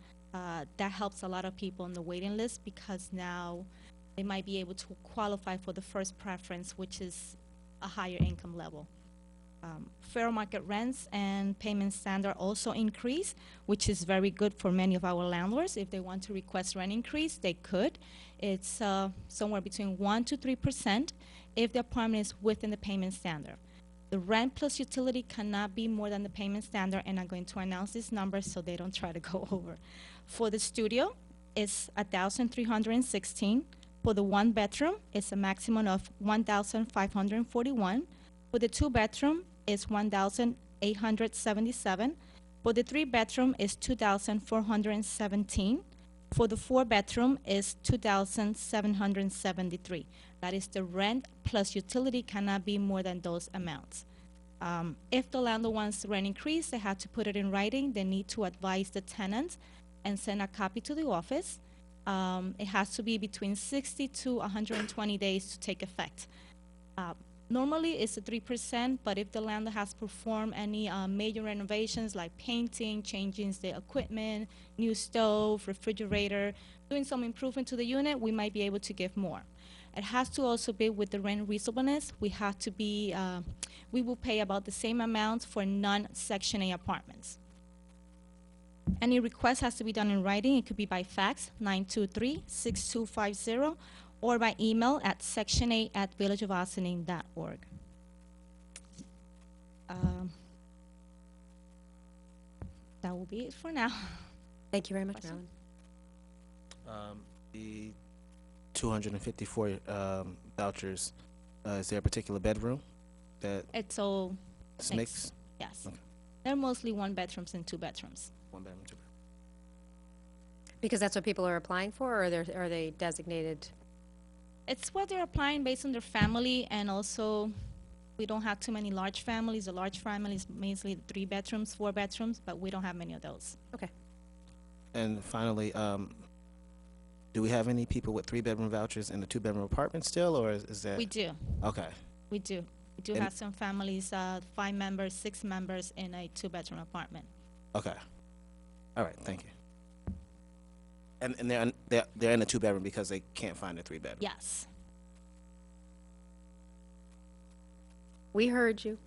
Speaker 11: That helps a lot of people on the waiting list because now they might be able to qualify for the first preference, which is a higher income level. Fair market rents and payment standard also increase, which is very good for many of our landlords. If they want to request rent increase, they could. It's somewhere between 1% to 3% if the apartment is within the payment standard. The rent plus utility cannot be more than the payment standard, and I'm going to announce this number so they don't try to go over. For the studio, it's 1,316. For the 1 bedroom, it's a maximum of 1,541. For the 2 bedroom, it's 1,877. For the 3 bedroom, it's 2,417. For the 4 bedroom, is 2,773. That is the rent plus utility cannot be more than those amounts. If the landlord wants rent increase, they have to put it in writing. They need to advise the tenant and send a copy to the office. It has to be between 60 to 120 days to take effect. Normally, it's a 3%, but if the landlord has performed any major renovations like painting, changing the equipment, new stove, refrigerator, doing some improvement to the unit, we might be able to give more. It has to also be with the rent reasonableness. We have to be, we will pay about the same amount for non-Section A apartments. Any request has to be done in writing. It could be by fax, 923-6250, or by email at section8@villageofossining.org. That will be it for now.
Speaker 1: Thank you very much,
Speaker 11: Question?
Speaker 1: Marilyn.
Speaker 12: The 254 vouchers, is there a particular bedroom that
Speaker 11: It's all
Speaker 12: is
Speaker 11: mixed.
Speaker 12: mixed?
Speaker 11: Yes.
Speaker 12: Okay.
Speaker 11: They're mostly one bedrooms and two bedrooms.
Speaker 12: One bedroom, two bedroom.
Speaker 1: Because that's what people are applying for, or are they designated?
Speaker 11: It's what they're applying based on their family, and also we don't have too many large families. The large families mainly 3 bedrooms, 4 bedrooms, but we don't have many of those.
Speaker 1: Okay.
Speaker 12: And finally, do we have any people with 3-bedroom vouchers in the 2-bedroom apartment still, or is that?
Speaker 11: We do.
Speaker 12: Okay.
Speaker 11: We do. We do
Speaker 12: And-
Speaker 11: have some families, 5 members, 6 members in a 2-bedroom apartment.
Speaker 12: Okay. All right, thank you. And they're in a 2-bedroom because they can't find a 3-bedroom?
Speaker 11: Yes.
Speaker 1: We heard you.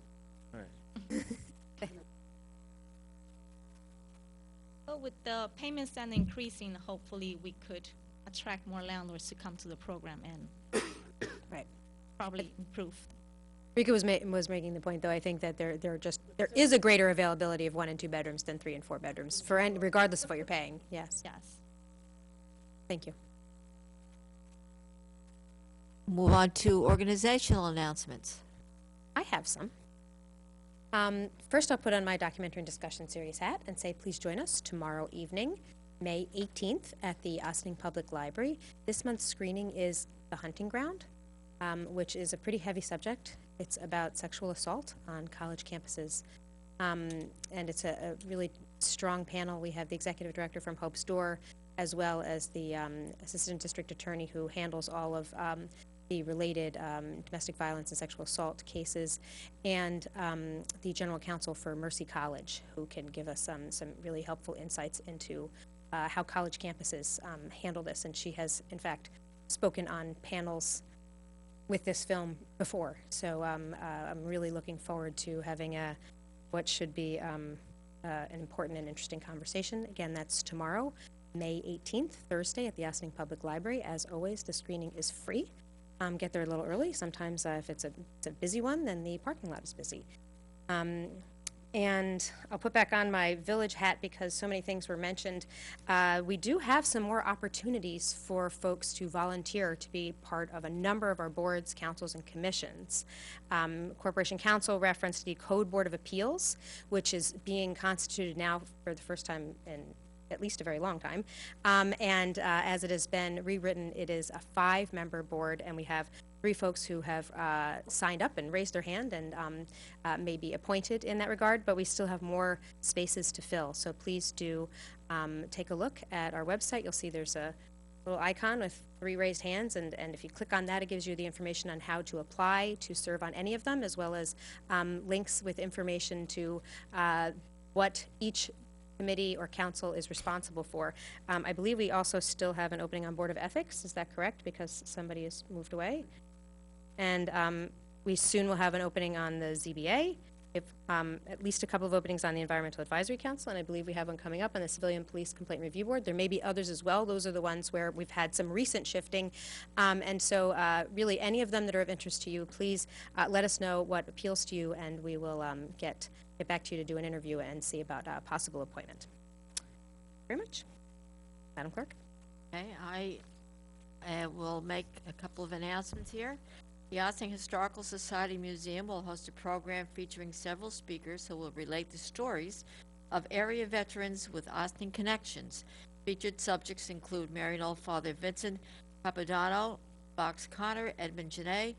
Speaker 11: But with the payments then increasing, hopefully we could attract more landlords to come to the program and
Speaker 1: Right.
Speaker 11: probably improve.
Speaker 1: Rika was making the point, though, I think that there is a greater availability of 1 and 2 bedrooms than 3 and 4 bedrooms, regardless of what you're paying. Yes.
Speaker 11: Yes.
Speaker 1: Thank you.
Speaker 3: Move on to organizational announcements.
Speaker 1: I have some. First, I'll put on my documentary and discussion series hat and say, please join us tomorrow evening, May 18th, at the Ossining Public Library. This month's screening is The Hunting Ground, which is a pretty heavy subject. It's about sexual assault on college campuses. And it's a really strong panel. We have the executive director from Hope's Door, as well as the assistant district attorney who handles all of the related domestic violence and sexual assault cases, and the general counsel for Mercy College, who can give us some really helpful insights into how college campuses handle this. And she has, in fact, spoken on panels with this film before. So I'm really looking forward to having what should be an important and interesting conversation. Again, that's tomorrow, May 18th, Thursday, at the Ossining Public Library. As always, the screening is free. Get there a little early. Sometimes if it's a busy one, then the parking lot is busy. And I'll put back on my village hat because so many things were mentioned. We do have some more opportunities for folks to volunteer to be part of a number of our boards, councils, and commissions. Corporation Council referenced the Code Board of Appeals, which is being constituted now for the first time in at least a very long time. And as it has been rewritten, it is a 5-member board, and we have 3 folks who have signed up and raised their hand and may be appointed in that regard, but we still have more spaces to fill. So please do take a look at our website. You'll see there's a little icon with 3 raised hands, and if you click on that, it gives you the information on how to apply to serve on any of them, as well as links with information to what each committee or council is responsible for. I believe we also still have an opening on Board of Ethics. Is that correct? Because somebody has moved away. And we soon will have an opening on the ZBA. If, at least a couple of openings on the Environmental Advisory Council, and I believe we have one coming up on the Civilian Police Complaint Review Board. There may be others as well. Those are the ones where we've had some recent shifting. And so really any of them that are of interest to you, please let us know what appeals to you, and we will get back to you to do an interview and see about possible appointment. Very much. Madam Clerk?
Speaker 3: Okay, I will make a couple of announcements here. The Ossining Historical Society Museum will host a program featuring several speakers who will relate the stories of area veterans with Ossining connections. Featured subjects include Marion Old Father Vincent Papadano, Box Connor, Edmund Janae,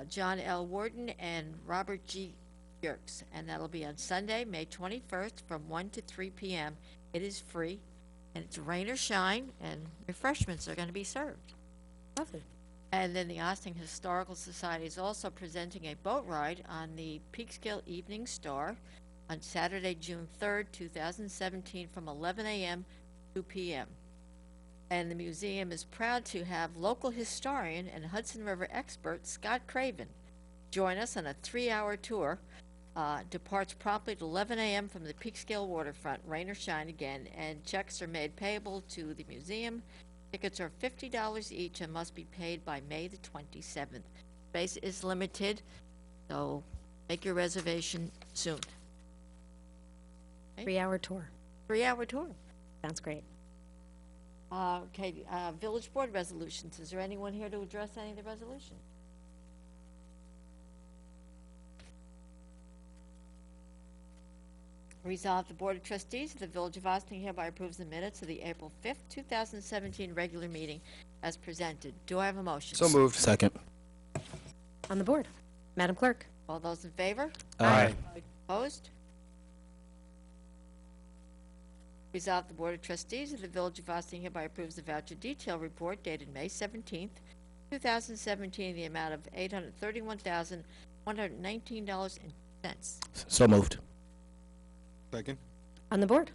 Speaker 3: John L. Warden, and Robert G. Yerkes. And that'll be on Sunday, May 21st from 1 to 3 p.m. It is free, and it's rain or shine, and refreshments are going to be served.
Speaker 1: Lovely.
Speaker 3: And then the Ossining Historical Society is also presenting a boat ride on the Peekskill Evening Star on Saturday, June 3rd, 2017, from 11 a.m. to 2 p.m. And the museum is proud to have local historian and Hudson River expert Scott Craven join us on a 3-hour tour. Departs promptly at 11 a.m. from the Peekskill waterfront, rain or shine again, and checks are made payable to the museum. Tickets are $50 each and must be paid by May the 27th. Space is limited, so make your reservation soon.
Speaker 1: 3-hour tour.
Speaker 3: 3-hour tour.
Speaker 1: Sounds great.
Speaker 3: Okay, village board resolutions. Is there anyone here to address any of the resolutions? Resolved, the Board of Trustees of the Village of Austin hereby approves the minutes of the April 5th, 2017 regular meeting as presented. Do I have a motion?
Speaker 2: So moved.
Speaker 12: Second.
Speaker 1: On the board. Madam Clerk?
Speaker 3: All those in favor?
Speaker 12: Aye.
Speaker 3: Opposed? Resolved, the Board of Trustees of the Village of Austin hereby approves the voucher detail report dated May 17th, 2017, in the amount of $831,119.10.
Speaker 12: So moved.
Speaker 8: Second.
Speaker 1: On the board.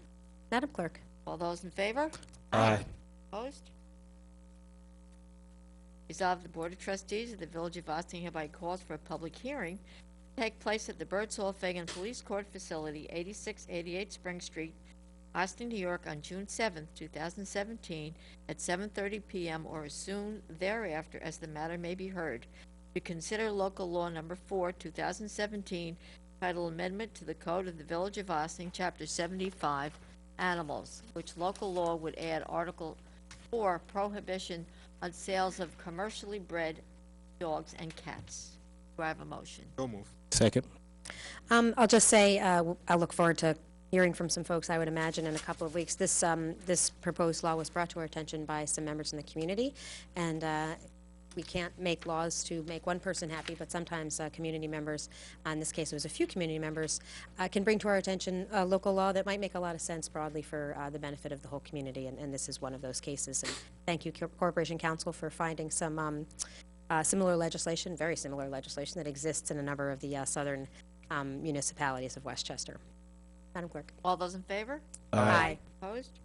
Speaker 1: Madam Clerk?
Speaker 3: All those in favor?
Speaker 12: Aye.
Speaker 3: Opposed? Resolved, the Board of Trustees of the Village of Austin hereby calls for a public hearing to take place at the Birdsall Fagan Police Court Facility, 8688 Spring Street, Austin, New York, on June 7th, 2017, at 7:30 p.m. or as soon thereafter as the matter may be heard, to consider local law number 4, 2017, title Amendment to the Code of the Village of Austin, Chapter 75, Animals, which local law would add Article 4, Prohibition on sales of commercially bred dogs and cats. Do I have a motion?
Speaker 8: So move.
Speaker 12: Second.
Speaker 1: I'll just say, I look forward to hearing from some folks, I would imagine, in a couple of weeks. This proposed law was brought to our attention by some members in the community, and we can't make laws to make one person happy, but sometimes community members, in this case it was a few community members, can bring to our attention a local law that might make a lot of sense broadly for the benefit of the whole community, and this is one of those cases. And thank you, Corporation Council, for finding some similar legislation, very similar legislation that exists in a number of the southern municipalities of Westchester. Madam Clerk.
Speaker 3: All those in favor?
Speaker 1: Aye.
Speaker 3: Opposed?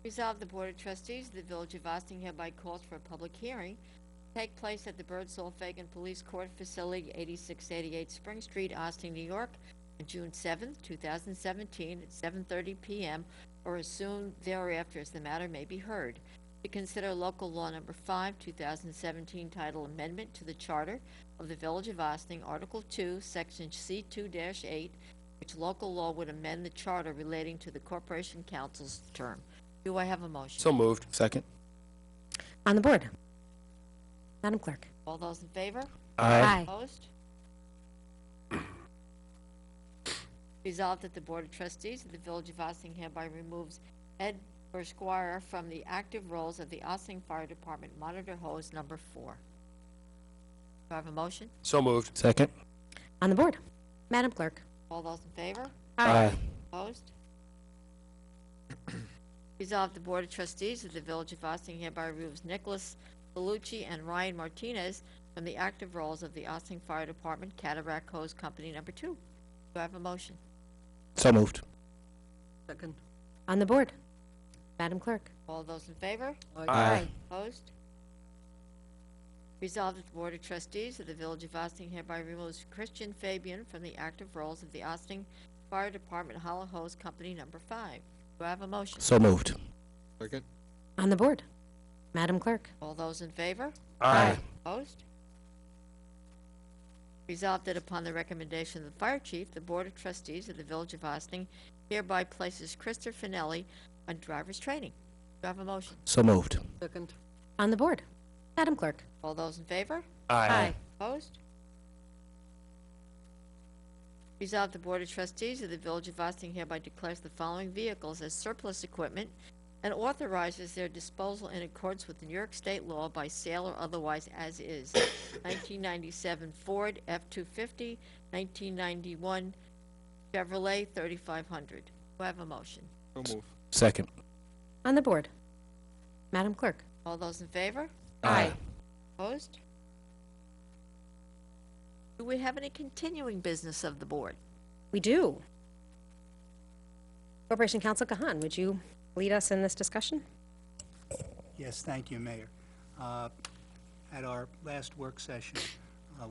Speaker 3: Resolved, the Board of Trustees of the Village of Austin hereby calls for a public hearing to take place at the Birdsall Fagan Police Court Facility, 8688 Spring Street, Austin, New York, on June 7th, 2017, at 7:30 p.m. or as soon thereafter as the matter may be heard, to consider local law number 5, 2017, title Amendment to the Charter of the Village of Austin, Article 2, Section C2-8, which local law would amend the charter relating to the Corporation Council's term. Do I have a motion?
Speaker 2: So moved.
Speaker 12: Second.
Speaker 1: On the board. Madam Clerk.
Speaker 3: All those in favor?
Speaker 1: Aye.
Speaker 3: Opposed? Resolved that the Board of Trustees of the Village of Austin hereby removes Ed Squire from the active roles of the Austin Fire Department Monitor Hose number 4. Do I have a motion?
Speaker 2: So moved.
Speaker 12: Second.
Speaker 1: On the board. Madam Clerk.
Speaker 3: All those in favor?
Speaker 12: Aye.
Speaker 3: Opposed? Resolved, the Board of Trustees of the Village of Austin hereby removes Nicholas Bellucci and Ryan Martinez from the active roles of the Austin Fire Department Cataract Hose Company number 2. Do I have a motion?
Speaker 12: So moved.
Speaker 4: Second.
Speaker 1: On the board. Madam Clerk.
Speaker 3: All those in favor?
Speaker 12: Aye.
Speaker 3: Opposed? Resolved that the Board of Trustees of the Village of Austin hereby removes Christian Fabian from the active roles of the Austin Fire Department Hollow Hose Company number 5. Do I have a motion?
Speaker 12: So moved.
Speaker 8: Second.
Speaker 1: On the board. Madam Clerk.
Speaker 3: All those in favor?
Speaker 12: Aye.
Speaker 3: Opposed? Resolved that upon the recommendation of the Fire Chief, the Board of Trustees of the Village of Austin hereby places Christopher Finelli on driver's training. Do I have a motion?
Speaker 12: So moved.
Speaker 4: Second.
Speaker 1: On the board. Madam Clerk.
Speaker 3: All those in favor?
Speaker 2: Aye.
Speaker 3: Opposed? Resolved, the Board of Trustees of the Village of Austin hereby declares the following vehicles as surplus equipment and authorizes their disposal in accordance with New York State law by sale or otherwise as is. 1997 Ford F-250, 1991 Chevrolet 3500. Do I have a motion?
Speaker 8: So move.
Speaker 12: Second.
Speaker 1: On the board. Madam Clerk.
Speaker 3: All those in favor?
Speaker 12: Aye.
Speaker 3: Opposed? Do we have any continuing business of the board?
Speaker 1: We do. Corporation Counsel Kahan, would you lead us in this discussion?
Speaker 6: Yes, thank you, Mayor. At our last work session,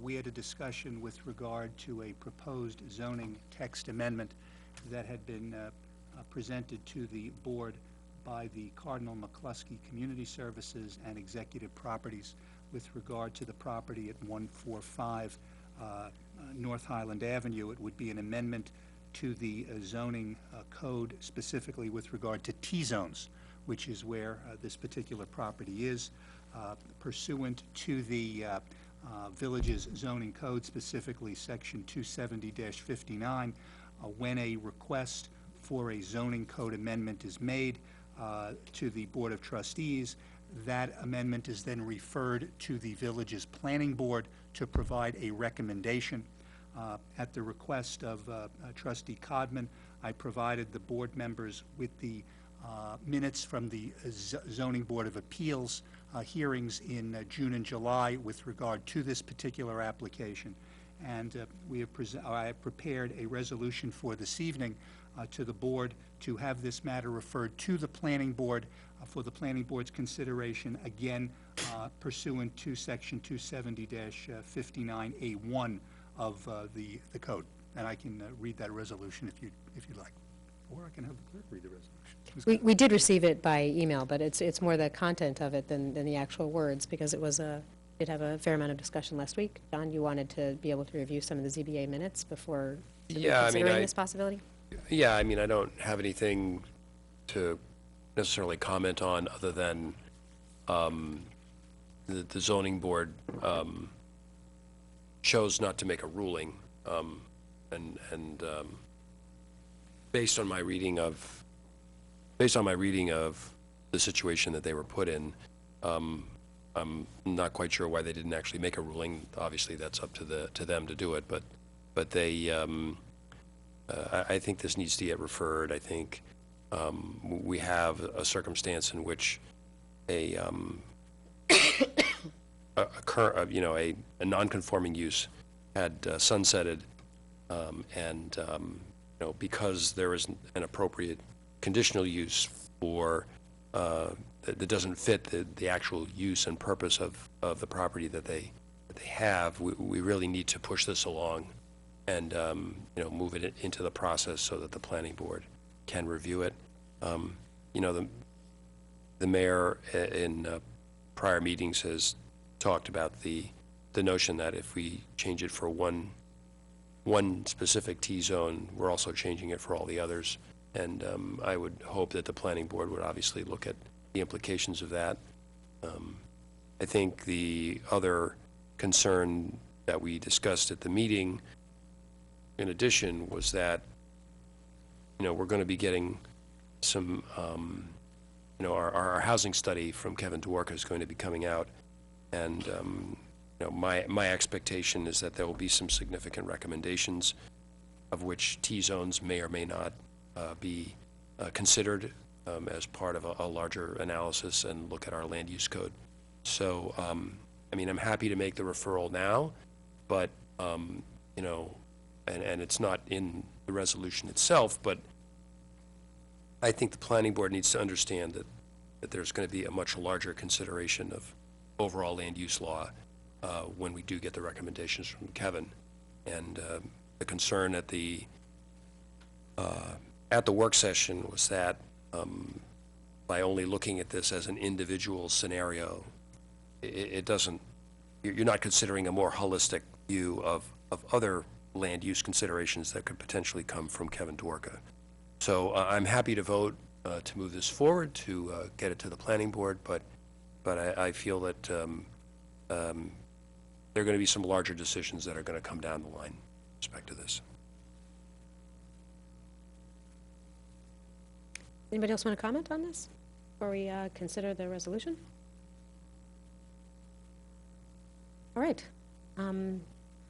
Speaker 6: we had a discussion with regard to a proposed zoning text amendment that had been presented to the board by the Cardinal McCluskey Community Services and Executive Properties with regard to the property at 145 North Highland Avenue. It would be an amendment to the zoning code, specifically with regard to T-zones, which is where this particular property is. Pursuant to the village's zoning code, specifically Section 270-59, when a request for a zoning code amendment is made to the Board of Trustees, that amendment is then referred to the village's planning board to provide a recommendation. At the request of Trustee Codman, I provided the board members with the minutes from the Zoning Board of Appeals hearings in June and July with regard to this particular application. And I have prepared a resolution for this evening to the board to have this matter referred to the planning board for the planning board's consideration, again pursuant to Section 270-59A1 of the code. And I can read that resolution if you'd like, or I can have the clerk read the resolution.
Speaker 1: We did receive it by email, but it's more the content of it than the actual words, because it was did have a fair amount of discussion last week. John, you wanted to be able to review some of the ZBA minutes before considering this possibility?
Speaker 2: Yeah, I mean, I don't have anything to necessarily comment on other than the zoning board chose not to make a ruling, and based on my reading of the situation that they were put in, I'm not quite sure why they didn't actually make a ruling. Obviously, that's up to them to do it, but they I think this needs to get referred. I think we have a circumstance in which a non-conforming use had sunsetted, and because there isn't an appropriate conditional use for that doesn't fit the actual use and purpose of the property that they have, we really need to push this along and move it into the process so that the planning board can review it. The mayor in prior meetings has talked about the notion that if we change it for one specific T-zone, we're also changing it for all the others. And I would hope that the planning board would obviously look at the implications of that. I think the other concern that we discussed at the meeting, in addition, was that we're going to be getting some our housing study from Kevin Dworka is going to be coming out, and my expectation is that there will be some significant recommendations, of which T-zones may or may not be considered as part of a larger analysis and look at our land use code. So, I'm happy to make the referral now, but, and it's not in the resolution itself, but I think the planning board needs to understand that there's going to be a much larger consideration of overall land use law when we do get the recommendations from Kevin. And the concern at the work session was that by only looking at this as an individual scenario, it doesn't, you're not considering a more holistic view of other land use considerations that could potentially come from Kevin Dworka. So I'm happy to vote to move this forward, to get it to the planning board, but I feel that there are going to be some larger decisions that are going to come down the line with respect to this.
Speaker 1: Anybody else want to comment on this before we consider the resolution? All right. And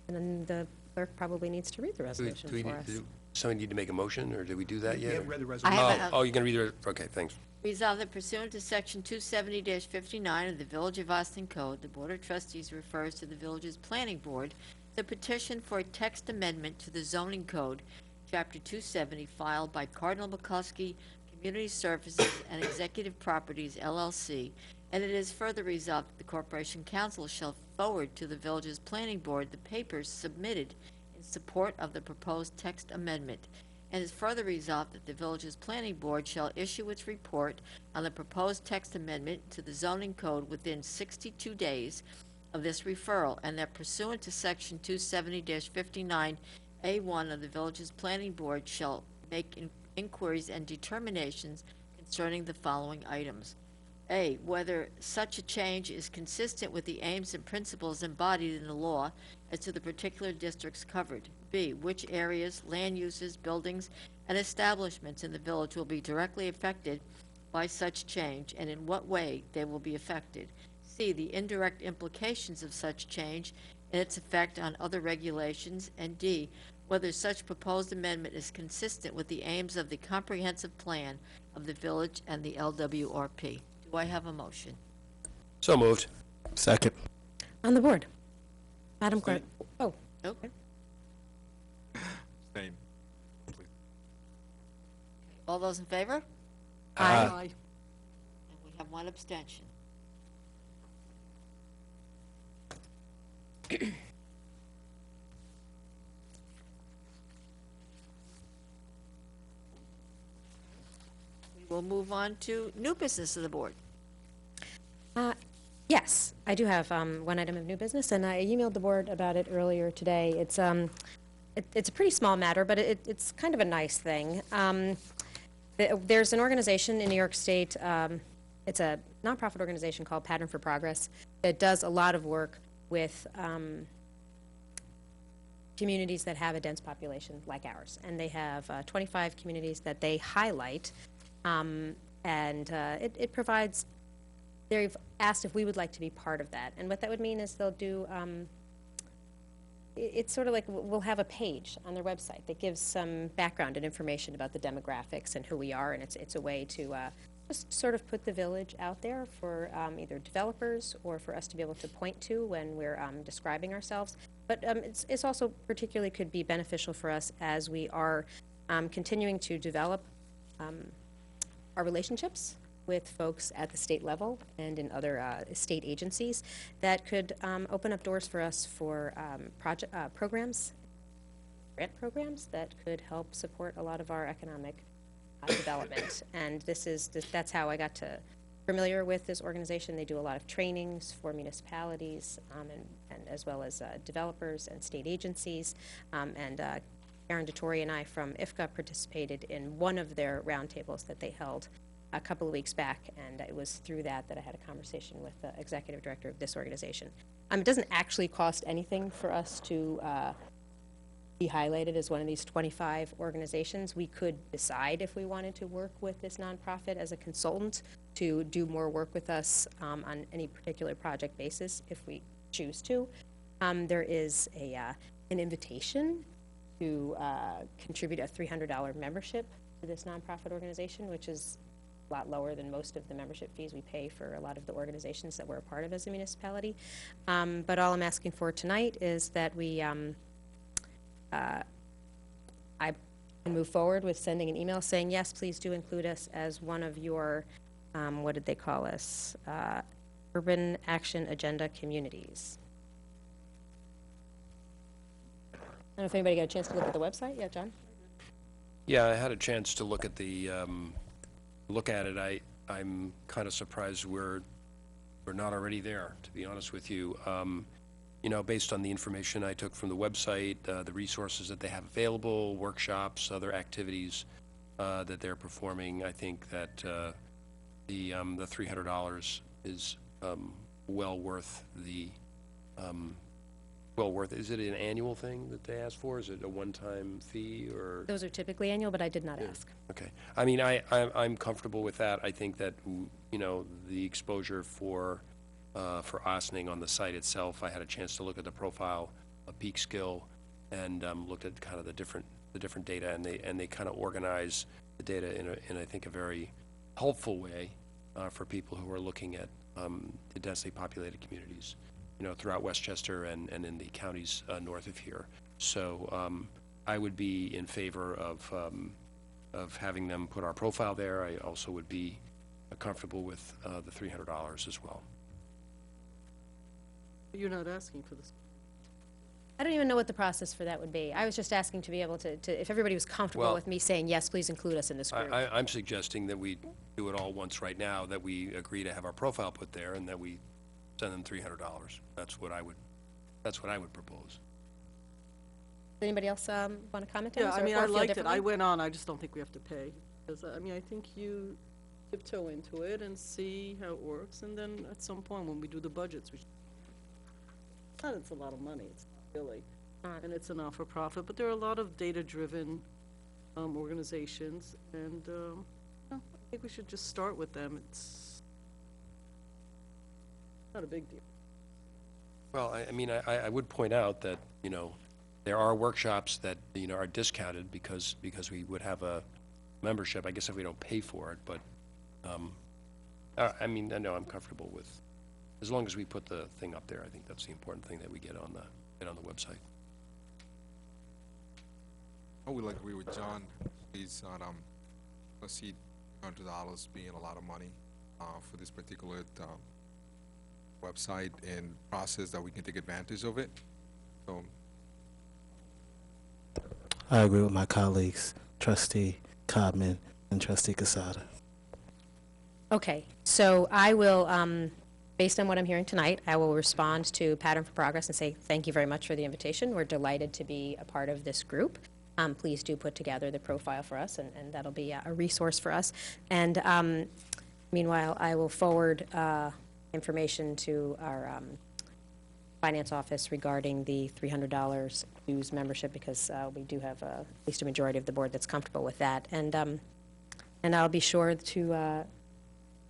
Speaker 1: then the clerk probably needs to read the resolution for us.
Speaker 2: Do somebody need to make a motion, or did we do that yet?
Speaker 6: Yeah, read the
Speaker 3: I
Speaker 6: resolution.
Speaker 3: have
Speaker 2: Oh, you're going to read it? Okay, thanks.
Speaker 3: Resolved that pursuant to Section 270-59 of the Village of Austin Code, the Board of Trustees refers to the village's planning board the petition for a text amendment to the zoning code, Chapter 270, filed by Cardinal McCluskey Community Services and Executive Properties, LLC, and it is further resolved that the Corporation Council shall forward to the village's planning board the papers submitted in support of the proposed text amendment, and is further resolved that the village's planning board shall issue its report on the proposed text amendment to the zoning code within 62 days of this referral, and that pursuant to Section 270-59 A1 of the village's planning board shall make inquiries and determinations concerning the following items. A, whether such a change is consistent with the aims and principles embodied in the law as to the particular districts covered. B, which areas, land uses, buildings, and establishments in the village will be directly affected by such change, and in what way they will be affected. C, the indirect implications of such change and its effect on other regulations. And D, whether such proposed amendment is consistent with the aims of the comprehensive plan of the village and the LWRP. Do I have a motion?
Speaker 2: So moved.
Speaker 12: Second.
Speaker 1: On the board. Madam Clerk. Oh,
Speaker 3: Okay.
Speaker 13: Same.
Speaker 3: All those in favor?
Speaker 4: Aye.
Speaker 3: And we have one abstention. We will move on to new business of the board.
Speaker 1: yes, I do have one item of new business, and I emailed the board about it earlier today. It's a pretty small matter, but it's kind of a nice thing. There's an organization in New York State, it's a nonprofit organization called Pattern for Progress that does a lot of work with communities that have a dense population like ours. And they have 25 communities that they highlight, and it provides, they've asked if we would like to be part of that. And what that would mean is they'll do, it's sort of like we'll have a page on their website that gives some background and information about the demographics and who we are, and it's a way to just sort of put the village out there for either developers or for us to be able to point to when we're describing ourselves. But it's also particularly could be beneficial for us as we are continuing to develop our relationships with folks at the state level and in other state agencies that could open up doors for us for programs, grant programs that could help support a lot of our economic development. And that's how I got familiar with this organization. They do a lot of trainings for municipalities and as well as developers and state agencies. Karen DeTore and I from IFCA participated in one of their roundtables that they held a couple of weeks back, and it was through that I had a conversation with the executive director of this organization. It doesn't actually cost anything for us to be highlighted as one of these 25 organizations. We could decide if we wanted to work with this nonprofit as a consultant to do more work with us on any particular project basis if we choose to. There is an invitation to contribute a $300 membership to this nonprofit organization, which is a lot lower than most of the membership fees we pay for a lot of the organizations that we're a part of as a municipality. But all I'm asking for tonight is that we I can move forward with sending an email saying, yes, please do include us as one of your, what did they call us? Urban Action Agenda communities. I don't know if anybody got a chance to look at the website. Yeah, John?
Speaker 2: Yeah, I had a chance to look at it. I'm kind of surprised we're not already there, to be honest with you. You know, based on the information I took from the website, the resources that they have available, workshops, other activities that they're performing, I think that the $300 is well worth the Is it an annual thing that they ask for? Is it a one-time fee or?
Speaker 1: Those are typically annual, but I did not ask.
Speaker 2: Okay. I mean, I'm comfortable with that. I think that, you know, the exposure for Ossining on the site itself, I had a chance to look at the profile of Peekskill and looked at kind of the different data, and they kind of organize the data in I think a very helpful way for people who are looking at the densely populated communities, you know, throughout Westchester and in the counties north of here. So I would be in favor of having them put our profile there. I also would be comfortable with the $300 as well.
Speaker 4: You're not asking for this.
Speaker 1: I don't even know what the process for that would be. I was just asking to be able to if everybody was comfortable with me saying, yes, please include us in this group.
Speaker 2: I'm suggesting that we do it all once right now, that we agree to have our profile put there and that we send them $300. That's what I would propose.
Speaker 1: Anybody else want to comment on
Speaker 4: Yeah,
Speaker 1: this?
Speaker 4: I
Speaker 1: or-
Speaker 4: mean,
Speaker 1: or
Speaker 4: I
Speaker 1: feel
Speaker 4: liked it.
Speaker 1: differently?
Speaker 4: I went on, I just don't think we have to pay. Because, I mean, I think you tiptoe into it and see how it works, and then at some point, when we do the budgets, we should. Not it's a lot of money, it's not really,
Speaker 1: Not.
Speaker 4: and it's a not-for-profit, but there are a lot of data-driven organizations, and, I think we should just start with them. It's not a big deal.
Speaker 2: Well, I mean, I would point out that, you know, there are workshops that, you know, are discounted because we would have a membership, I guess if we don't pay for it, but, I mean, I know I'm comfortable with, as long as we put the thing up there, I think that's the important thing that we get on the website.
Speaker 13: I would agree with John. He's on, I see $100 being a lot of money for this particular website and process that we can take advantage of it. So
Speaker 12: I agree with my colleagues, Trustee Codman and Trustee Casada.
Speaker 1: Okay, so I will, based on what I'm hearing tonight, I will respond to Pattern for Progress and say, thank you very much for the invitation. We're delighted to be a part of this group. Please do put together the profile for us, and that'll be a resource for us. And meanwhile, I will forward information to our finance office regarding the $300 dues membership, because we do have at least a majority of the board that's comfortable with that. And I'll be sure to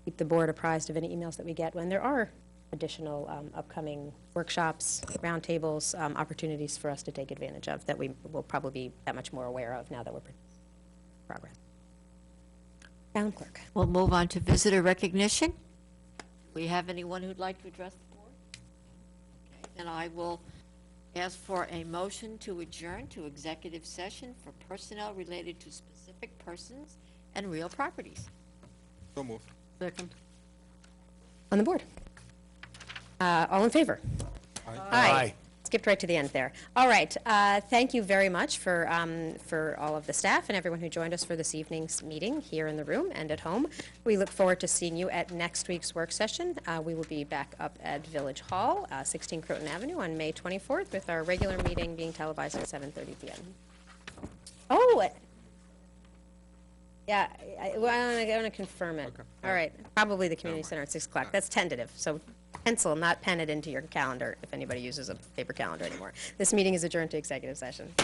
Speaker 1: keep the board apprised of any emails that we get when there are additional upcoming workshops, roundtables, opportunities for us to take advantage of that we will probably be that much more aware of now that we're in progress. Madam Clerk.
Speaker 3: We'll move on to visitor recognition. Do we have anyone who'd like to address the board? Okay, then I will ask for a motion to adjourn to executive session for personnel related to specific persons and real properties.
Speaker 13: so move.
Speaker 4: Second.
Speaker 1: On the board. All in favor? Aye. Skipped right to the end there. All right, thank you very much for all of the staff and everyone who joined us for this evening's meeting here in the room and at home. We look forward to seeing you at next week's work session. We will be back up at Village Hall, 16 Croton Avenue on May 24th with our regular meeting being televised at 7:30 p.m. Oh, yeah, I want to confirm it.
Speaker 13: Okay.
Speaker 1: All right, probably the community
Speaker 13: mind.
Speaker 1: center at 6 o'clock. That's tentative, so pencil, not pen it into your calendar if anybody uses a paper calendar anymore. This meeting is adjourned to executive session.